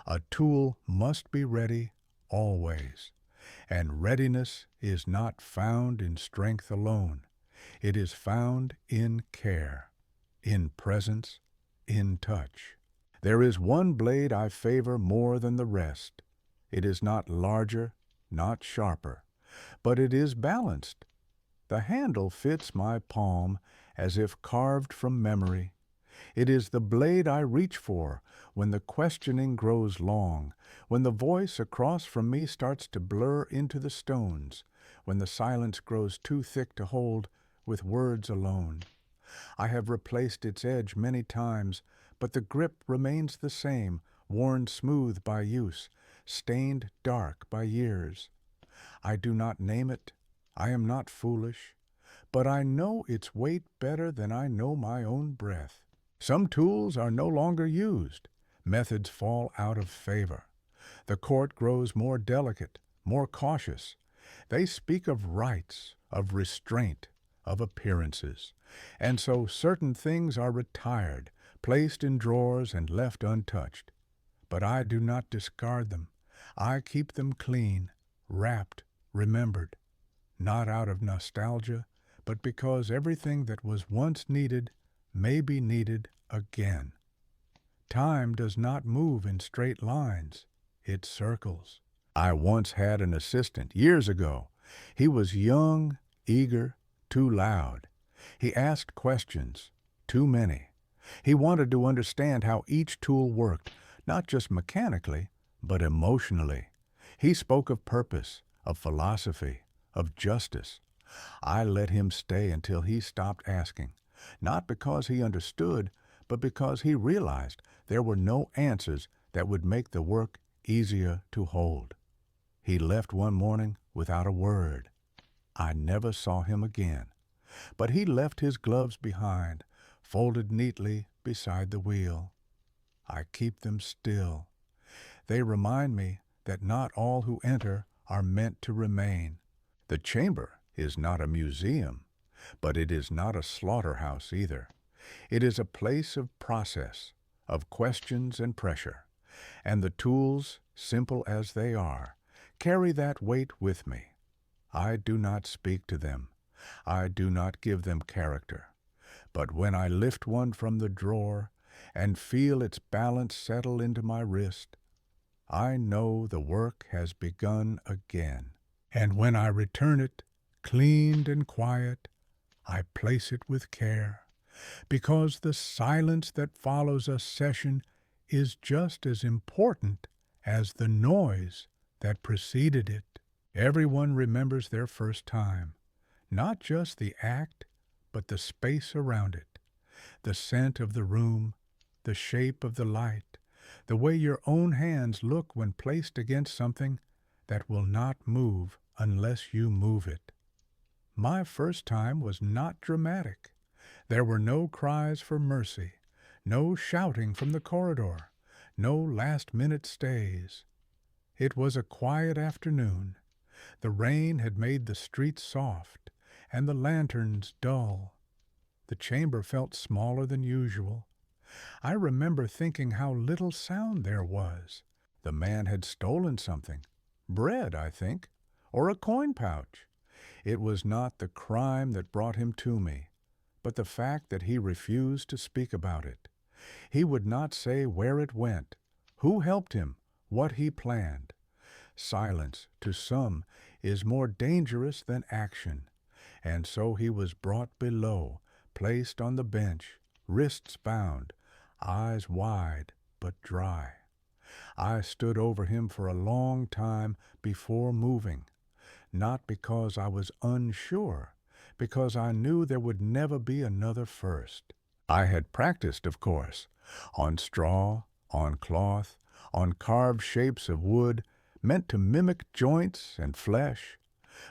A tool must be ready always, and readiness is not found in strength alone. It is found in care, in presence, in touch. There is one blade I favor more than the rest. It is not larger, not sharper, but it is balanced. The handle fits my palm as if carved from memory. It is the blade I reach for when the questioning grows long, when the voice across from me starts to blur into the stones, when the silence grows too thick to hold with words alone. I have replaced its edge many times, but the grip remains the same, worn smooth by use, stained dark by years. I do not name it, I am not foolish, but I know its weight better than I know my own breath. Some tools are no longer used. Methods fall out of favor. The court grows more delicate, more cautious. They speak of rights, of restraint, of appearances. And so certain things are retired, placed in drawers and left untouched. But I do not discard them. I keep them clean, wrapped, remembered, not out of nostalgia, but because everything that was once needed may be needed again. Time does not move in straight lines. It circles. I once had an assistant, years ago. He was young, eager, too loud. He asked questions, too many. He wanted to understand how each tool worked, not just mechanically, but emotionally. He spoke of purpose, of philosophy, of justice. I let him stay until he stopped asking, not because he understood, but because he realized there were no answers that would make the work easier to hold. He left one morning without a word. I never saw him again, but he left his gloves behind, folded neatly beside the wheel. I keep them still. They remind me that not all who enter are meant to remain. The chamber is not a museum, but it is not a slaughterhouse either. It is a place of process, of questions and pressure, and the tools, simple as they are, carry that weight with me. I do not speak to them. I do not give them character. But when I lift one from the drawer and feel its balance settle into my wrist, I know the work has begun again. And when I return it, cleaned and quiet, I place it with care, because the silence that follows a session is just as important as the noise that preceded it. Everyone remembers their first time, not just the act, but the space around it, the scent of the room, the shape of the light, the way your own hands look when placed against something that will not move unless you move it. My first time was not dramatic. There were no cries for mercy, no shouting from the corridor, no last-minute stays. It was a quiet afternoon. The rain had made the streets soft and the lanterns dull. The chamber felt smaller than usual. I remember thinking how little sound there was. The man had stolen something. Bread, I think, or a coin pouch. It was not the crime that brought him to me, but the fact that he refused to speak about it. He would not say where it went, who helped him, what he planned. Silence, to some, is more dangerous than action, and so he was brought below, placed on the bench, wrists bound, eyes wide but dry. I stood over him for a long time before moving, not because I was unsure, because I knew there would never be another first. I had practiced, of course, on straw, on cloth, on carved shapes of wood, meant to mimic joints and flesh.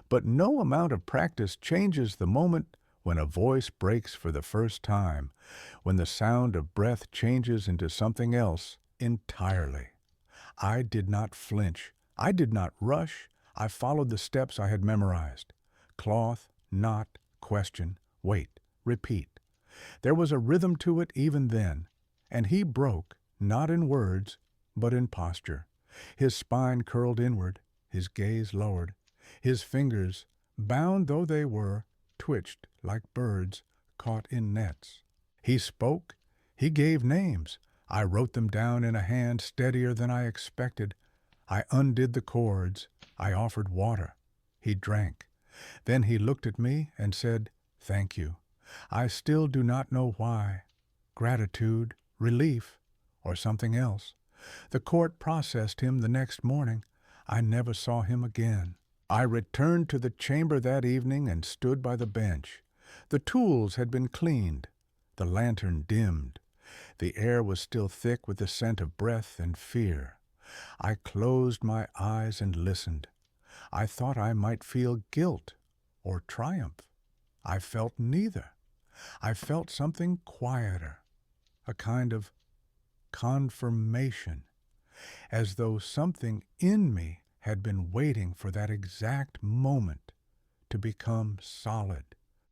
But no amount of practice changes the moment when a voice breaks for the first time, when the sound of breath changes into something else entirely. I did not flinch. I did not rush. I followed the steps I had memorized. Cloth, knot, question, wait, repeat. There was a rhythm to it even then, and he broke, not in words, but in posture. His spine curled inward, his gaze lowered. His fingers, bound though they were, twitched like birds caught in nets. He spoke. He gave names. I wrote them down in a hand steadier than I expected. I undid the cords. I offered water. He drank. Then he looked at me and said, "Thank you." I still do not know why. Gratitude, relief, or something else. The court processed him the next morning. I never saw him again. I returned to the chamber that evening and stood by the bench. The tools had been cleaned. The lantern dimmed. The air was still thick with the scent of breath and fear. I closed my eyes and listened. I thought I might feel guilt or triumph. I felt neither. I felt something quieter, a kind of confirmation, as though something in me had been waiting for that exact moment to become solid.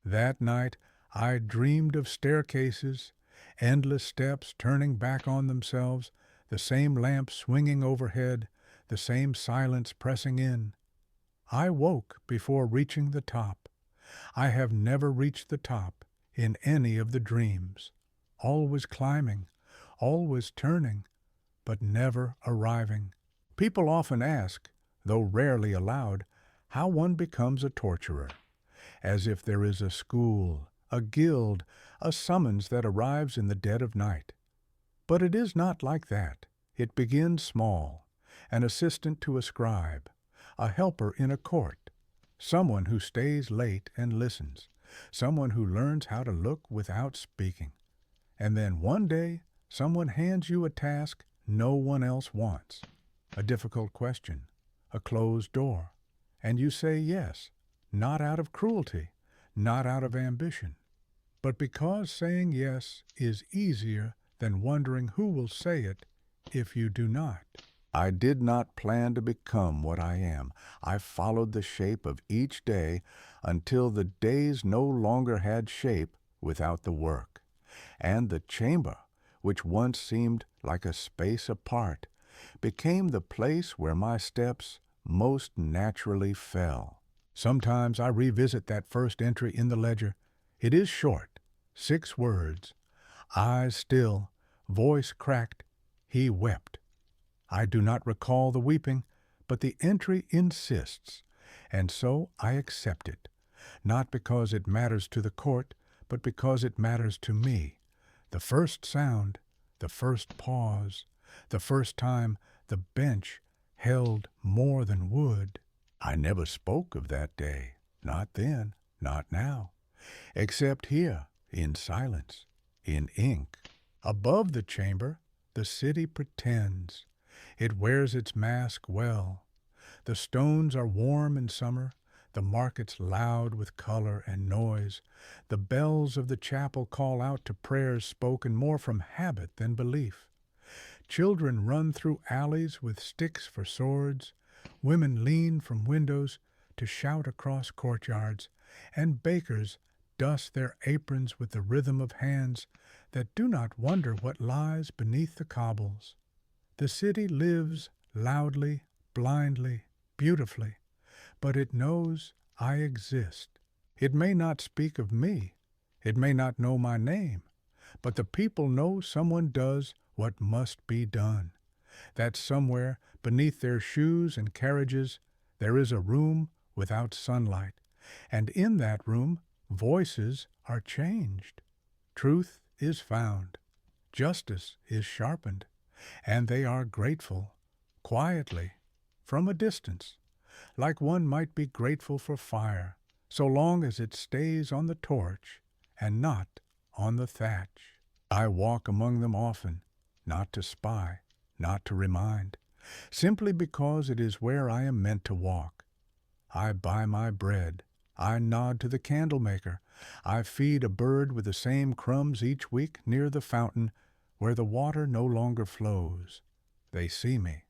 That night I dreamed of staircases, endless steps turning back on themselves, the same lamp swinging overhead, the same silence pressing in. I woke before reaching the top. I have never reached the top in any of the dreams, always climbing, always turning, but never arriving. People often ask, though rarely aloud, how one becomes a torturer, as if there is a school, a guild, a summons that arrives in the dead of night. But it is not like that. It begins small, an assistant to a scribe, a helper in a court, someone who stays late and listens, someone who learns how to look without speaking. And then one day, someone hands you a task no one else wants, a difficult question, a closed door, and you say yes, not out of cruelty, not out of ambition, but because saying yes is easier than wondering who will say it if you do not. I did not plan to become what I am. I followed the shape of each day until the days no longer had shape without the work. And the chamber, which once seemed like a space apart, became the place where my steps most naturally fell. Sometimes I revisit that first entry in the ledger. It is short, 6 words. Eyes still, voice cracked, he wept. I do not recall the weeping, but the entry insists, and so I accept it, not because it matters to the court, but because it matters to me. The first sound, the first pause, the first time the bench held more than wood. I never spoke of that day, not then, not now, except here, in silence, in ink. Above the chamber, the city pretends. It wears its mask well. The stones are warm in summer, the markets loud with color and noise. The bells of the chapel call out to prayers spoken more from habit than belief. Children run through alleys with sticks for swords. Women lean from windows to shout across courtyards, and bakers dust their aprons with the rhythm of hands that do not wonder what lies beneath the cobbles. The city lives loudly, blindly, beautifully, but it knows I exist. It may not speak of me, it may not know my name, but the people know someone does what must be done, that somewhere beneath their shoes and carriages there is a room without sunlight, and in that room voices are changed. Truth is found, justice is sharpened, and they are grateful, quietly, from a distance, like one might be grateful for fire, so long as it stays on the torch and not on the thatch. I walk among them often, not to spy, not to remind, simply because it is where I am meant to walk. I buy my bread, I nod to the candlemaker, I feed a bird with the same crumbs each week near the fountain where the water no longer flows. They see me,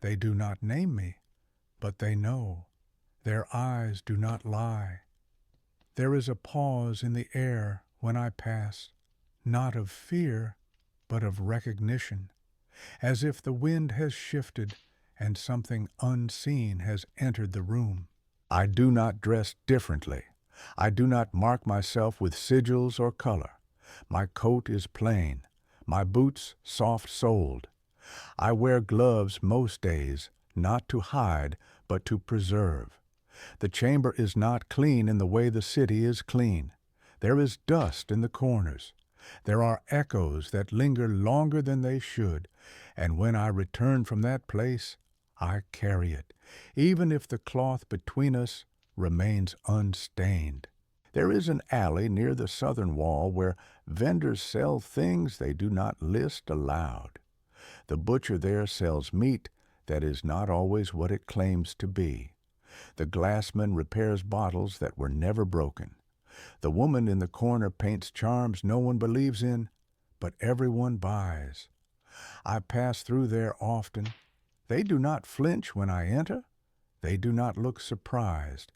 they do not name me, but they know. Their eyes do not lie. There is a pause in the air when I pass, not of fear, but of recognition, as if the wind has shifted and something unseen has entered the room. I do not dress differently. I do not mark myself with sigils or color. My coat is plain, my boots soft-soled. I wear gloves most days, not to hide, but to preserve. The chamber is not clean in the way the city is clean. There is dust in the corners. There are echoes that linger longer than they should, and when I return from that place, I carry it, even if the cloth between us remains unstained. There is an alley near the southern wall where vendors sell things they do not list aloud. The butcher there sells meat that is not always what it claims to be. The glassman repairs bottles that were never broken. The woman in the corner paints charms no one believes in, but everyone buys. I pass through there often. They do not flinch when I enter. They do not look surprised.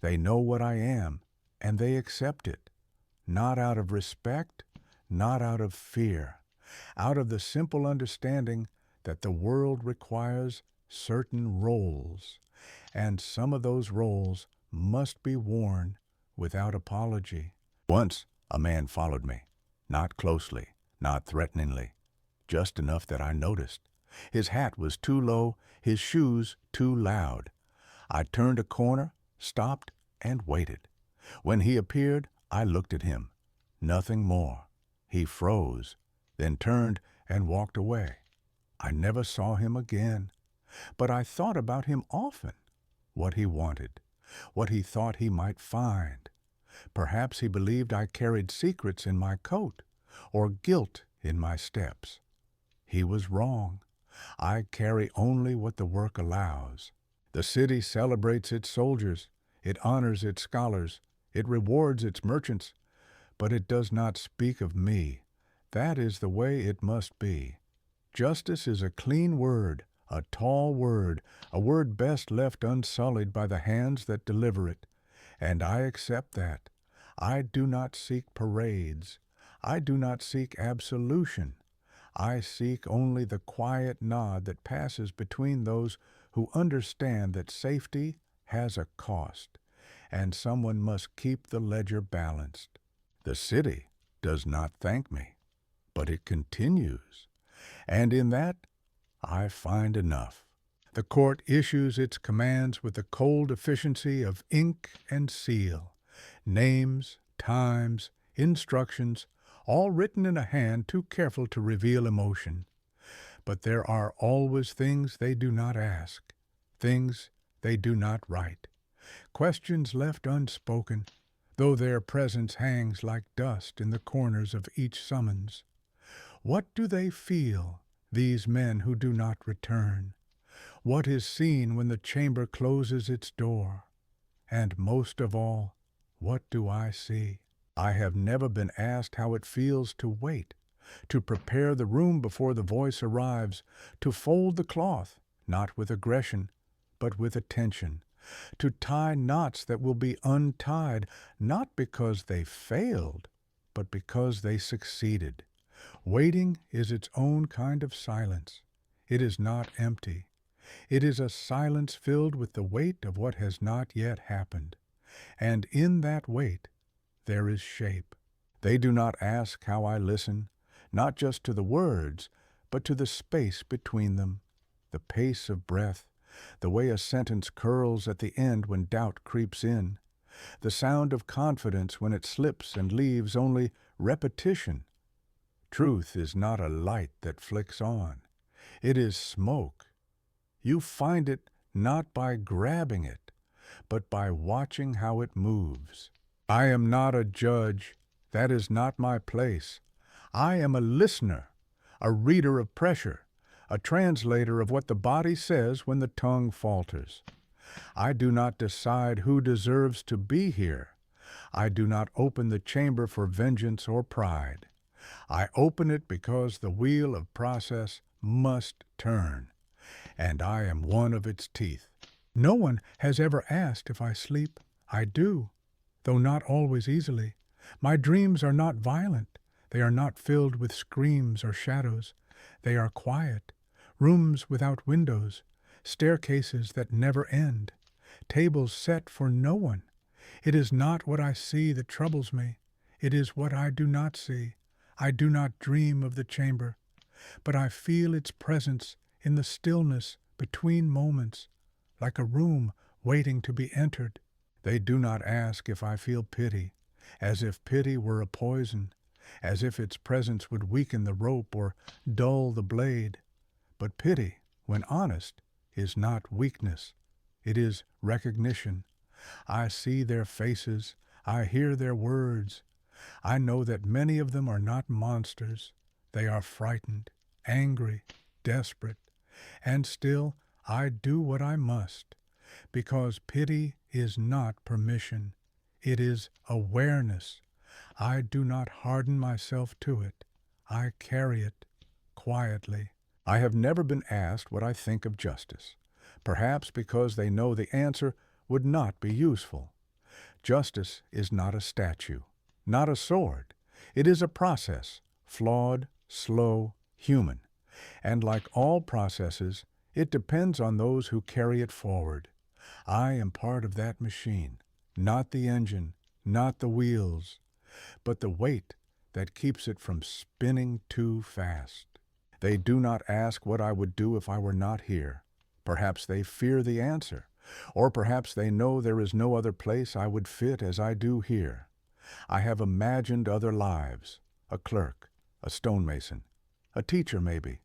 They know what I am, and they accept it, not out of respect, not out of fear, out of the simple understanding that the world requires certain roles, and some of those roles must be worn without apology. Once a man followed me, not closely, not threateningly, just enough that I noticed. His hat was too low, his shoes too loud. I turned a corner, stopped, and waited. When he appeared, I looked at him. Nothing more. He froze, then turned and walked away. I never saw him again, but I thought about him often, what he wanted, what he thought he might find. Perhaps he believed I carried secrets in my coat or guilt in my steps. He was wrong. I carry only what the work allows. The city celebrates its soldiers, it honors its scholars, it rewards its merchants, but it does not speak of me. That is the way it must be. Justice is a clean word, a tall word, a word best left unsullied by the hands that deliver it, and I accept that. I do not seek parades. I do not seek absolution. I seek only the quiet nod that passes between those who understand that safety has a cost, and someone must keep the ledger balanced. The city does not thank me, but it continues, and in that I find enough. The court issues its commands with the cold efficiency of ink and seal, names, times, instructions, all written in a hand too careful to reveal emotion. But there are always things they do not ask, things they do not write, questions left unspoken, though their presence hangs like dust in the corners of each summons. What do they feel, these men who do not return? What is seen when the chamber closes its door? And most of all, what do I see? I have never been asked how it feels to wait, to prepare the room before the voice arrives, to fold the cloth, not with aggression, but with attention, to tie knots that will be untied, not because they failed, but because they succeeded. Waiting is its own kind of silence. It is not empty. It is a silence filled with the weight of what has not yet happened. And in that weight, there is shape. They do not ask how I listen, not just to the words, but to the space between them, the pace of breath, the way a sentence curls at the end when doubt creeps in, the sound of confidence when it slips and leaves only repetition. Truth is not a light that flicks on. It is smoke. You find it not by grabbing it, but by watching how it moves. I am not a judge. That is not my place. I am a listener, a reader of pressure, a translator of what the body says when the tongue falters. I do not decide who deserves to be here. I do not open the chamber for vengeance or pride. I open it because the wheel of process must turn, and I am one of its teeth. No one has ever asked if I sleep. I do, though not always easily. My dreams are not violent. They are not filled with screams or shadows. They are quiet, rooms without windows, staircases that never end, tables set for no one. It is not what I see that troubles me. It is what I do not see. I do not dream of the chamber, but I feel its presence in the stillness between moments, like a room waiting to be entered. They do not ask if I feel pity, as if pity were a poison, as if its presence would weaken the rope or dull the blade. But pity, when honest, is not weakness. It is recognition. I see their faces. I hear their words. I know that many of them are not monsters. They are frightened, angry, desperate. And still, I do what I must, because pity is not permission. It is awareness. I do not harden myself to it. I carry it quietly. I have never been asked what I think of justice, perhaps because they know the answer would not be useful. Justice is not a statue, not a sword. It is a process, flawed, slow, human. And like all processes, it depends on those who carry it forward. I am part of that machine, not the engine, not the wheels, but the weight that keeps it from spinning too fast. They do not ask what I would do if I were not here. Perhaps they fear the answer, or perhaps they know there is no other place I would fit as I do here. I have imagined other lives, a clerk, a stonemason, a teacher maybe,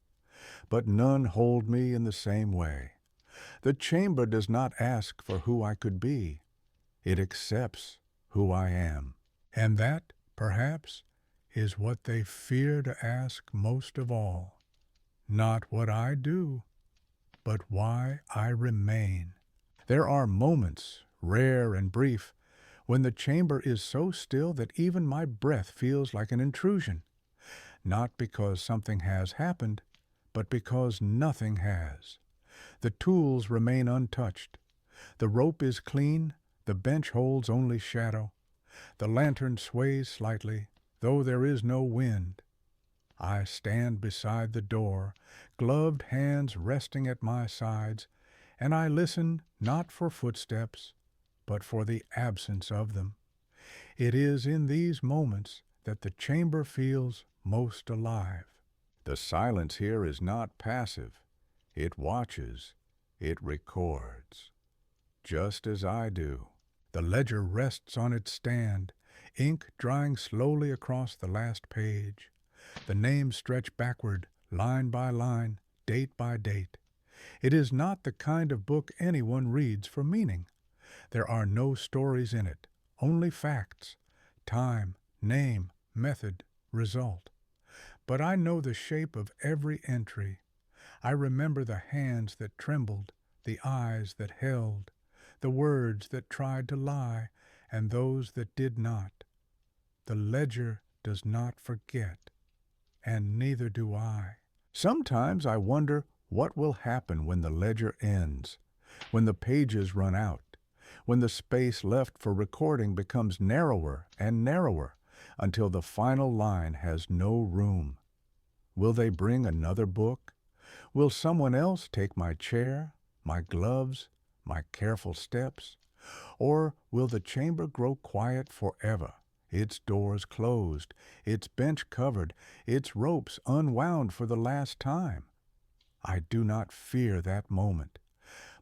but none hold me in the same way. The chamber does not ask for who I could be. It accepts who I am. And that, perhaps, is what they fear to ask most of all. Not what I do, but why I remain. There are moments, rare and brief, when the chamber is so still that even my breath feels like an intrusion. Not because something has happened, but because nothing has. The tools remain untouched. The rope is clean, the bench holds only shadow. The lantern sways slightly, though there is no wind. I stand beside the door, gloved hands resting at my sides, and I listen not for footsteps, but for the absence of them. It is in these moments that the chamber feels most alive. The silence here is not passive. It watches, it records, just as I do. The ledger rests on its stand, ink drying slowly across the last page. The names stretch backward, line by line, date by date. It is not the kind of book anyone reads for meaning. There are no stories in it, only facts, time, name, method, result. But I know the shape of every entry. I remember the hands that trembled, the eyes that held, the words that tried to lie, and those that did not. The ledger does not forget, and neither do I. Sometimes I wonder what will happen when the ledger ends, when the pages run out. when the space left for recording becomes narrower and narrower until the final line has no room? Will they bring another book? Will someone else take my chair, my gloves, my careful steps? Or will the chamber grow quiet forever, its doors closed, its bench covered, its ropes unwound for the last time? I do not fear that moment,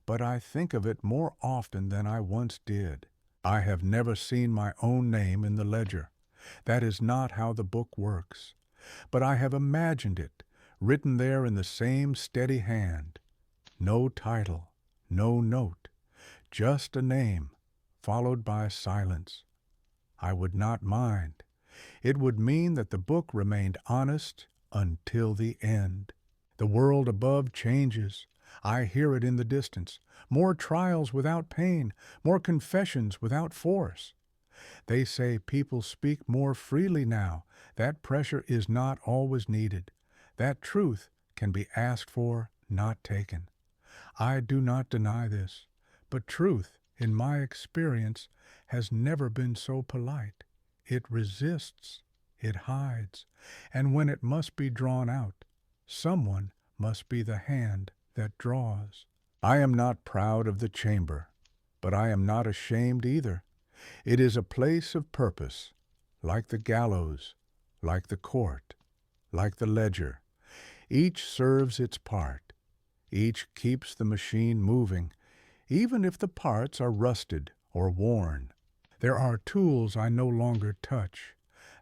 but I think of it more often than I once did. I have never seen my own name in the ledger. That is not how the book works. But I have imagined it, written there in the same steady hand. No title, no note, just a name, followed by silence. I would not mind. It would mean that the book remained honest until the end. The world above changes. I hear it in the distance. More trials without pain, more confessions without force. They say people speak more freely now. That pressure is not always needed. That truth can be asked for, not taken. I do not deny this, but truth, in my experience, has never been so polite. It resists, it hides, and when it must be drawn out, someone must be the hand that draws. I am not proud of the chamber, but I am not ashamed either. It is a place of purpose, like the gallows, like the court, like the ledger. Each serves its part. Each keeps the machine moving, even if the parts are rusted or worn. There are tools I no longer touch,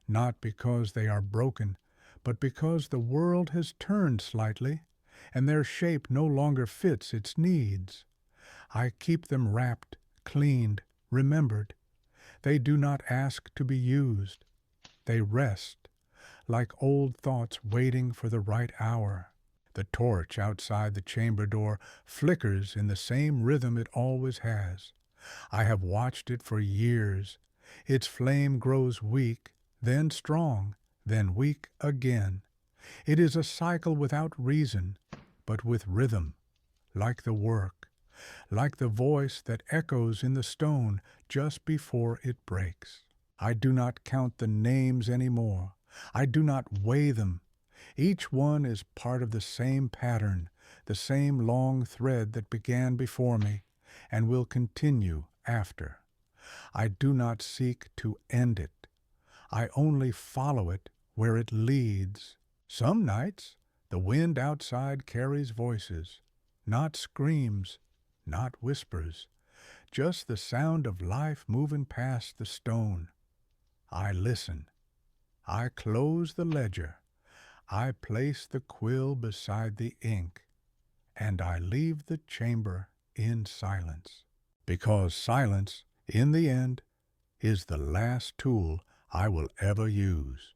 not because they are broken, but because the world has turned slightly, and their shape no longer fits its needs. I keep them wrapped, cleaned, remembered. They do not ask to be used. They rest, like old thoughts waiting for the right hour. The torch outside the chamber door flickers in the same rhythm it always has. I have watched it for years. Its flame grows weak, then strong, then weak again. It is a cycle without reason, but with rhythm, like the work, like the voice that echoes in the stone just before it breaks. I do not count the names anymore. I do not weigh them. Each one is part of the same pattern, the same long thread that began before me and will continue after. I do not seek to end it. I only follow it where it leads. Some nights, the wind outside carries voices, not screams, not whispers, just the sound of life moving past the stone. I listen. I close the ledger. I place the quill beside the ink, and I leave the chamber in silence, because silence, in the end, is the last tool I will ever use.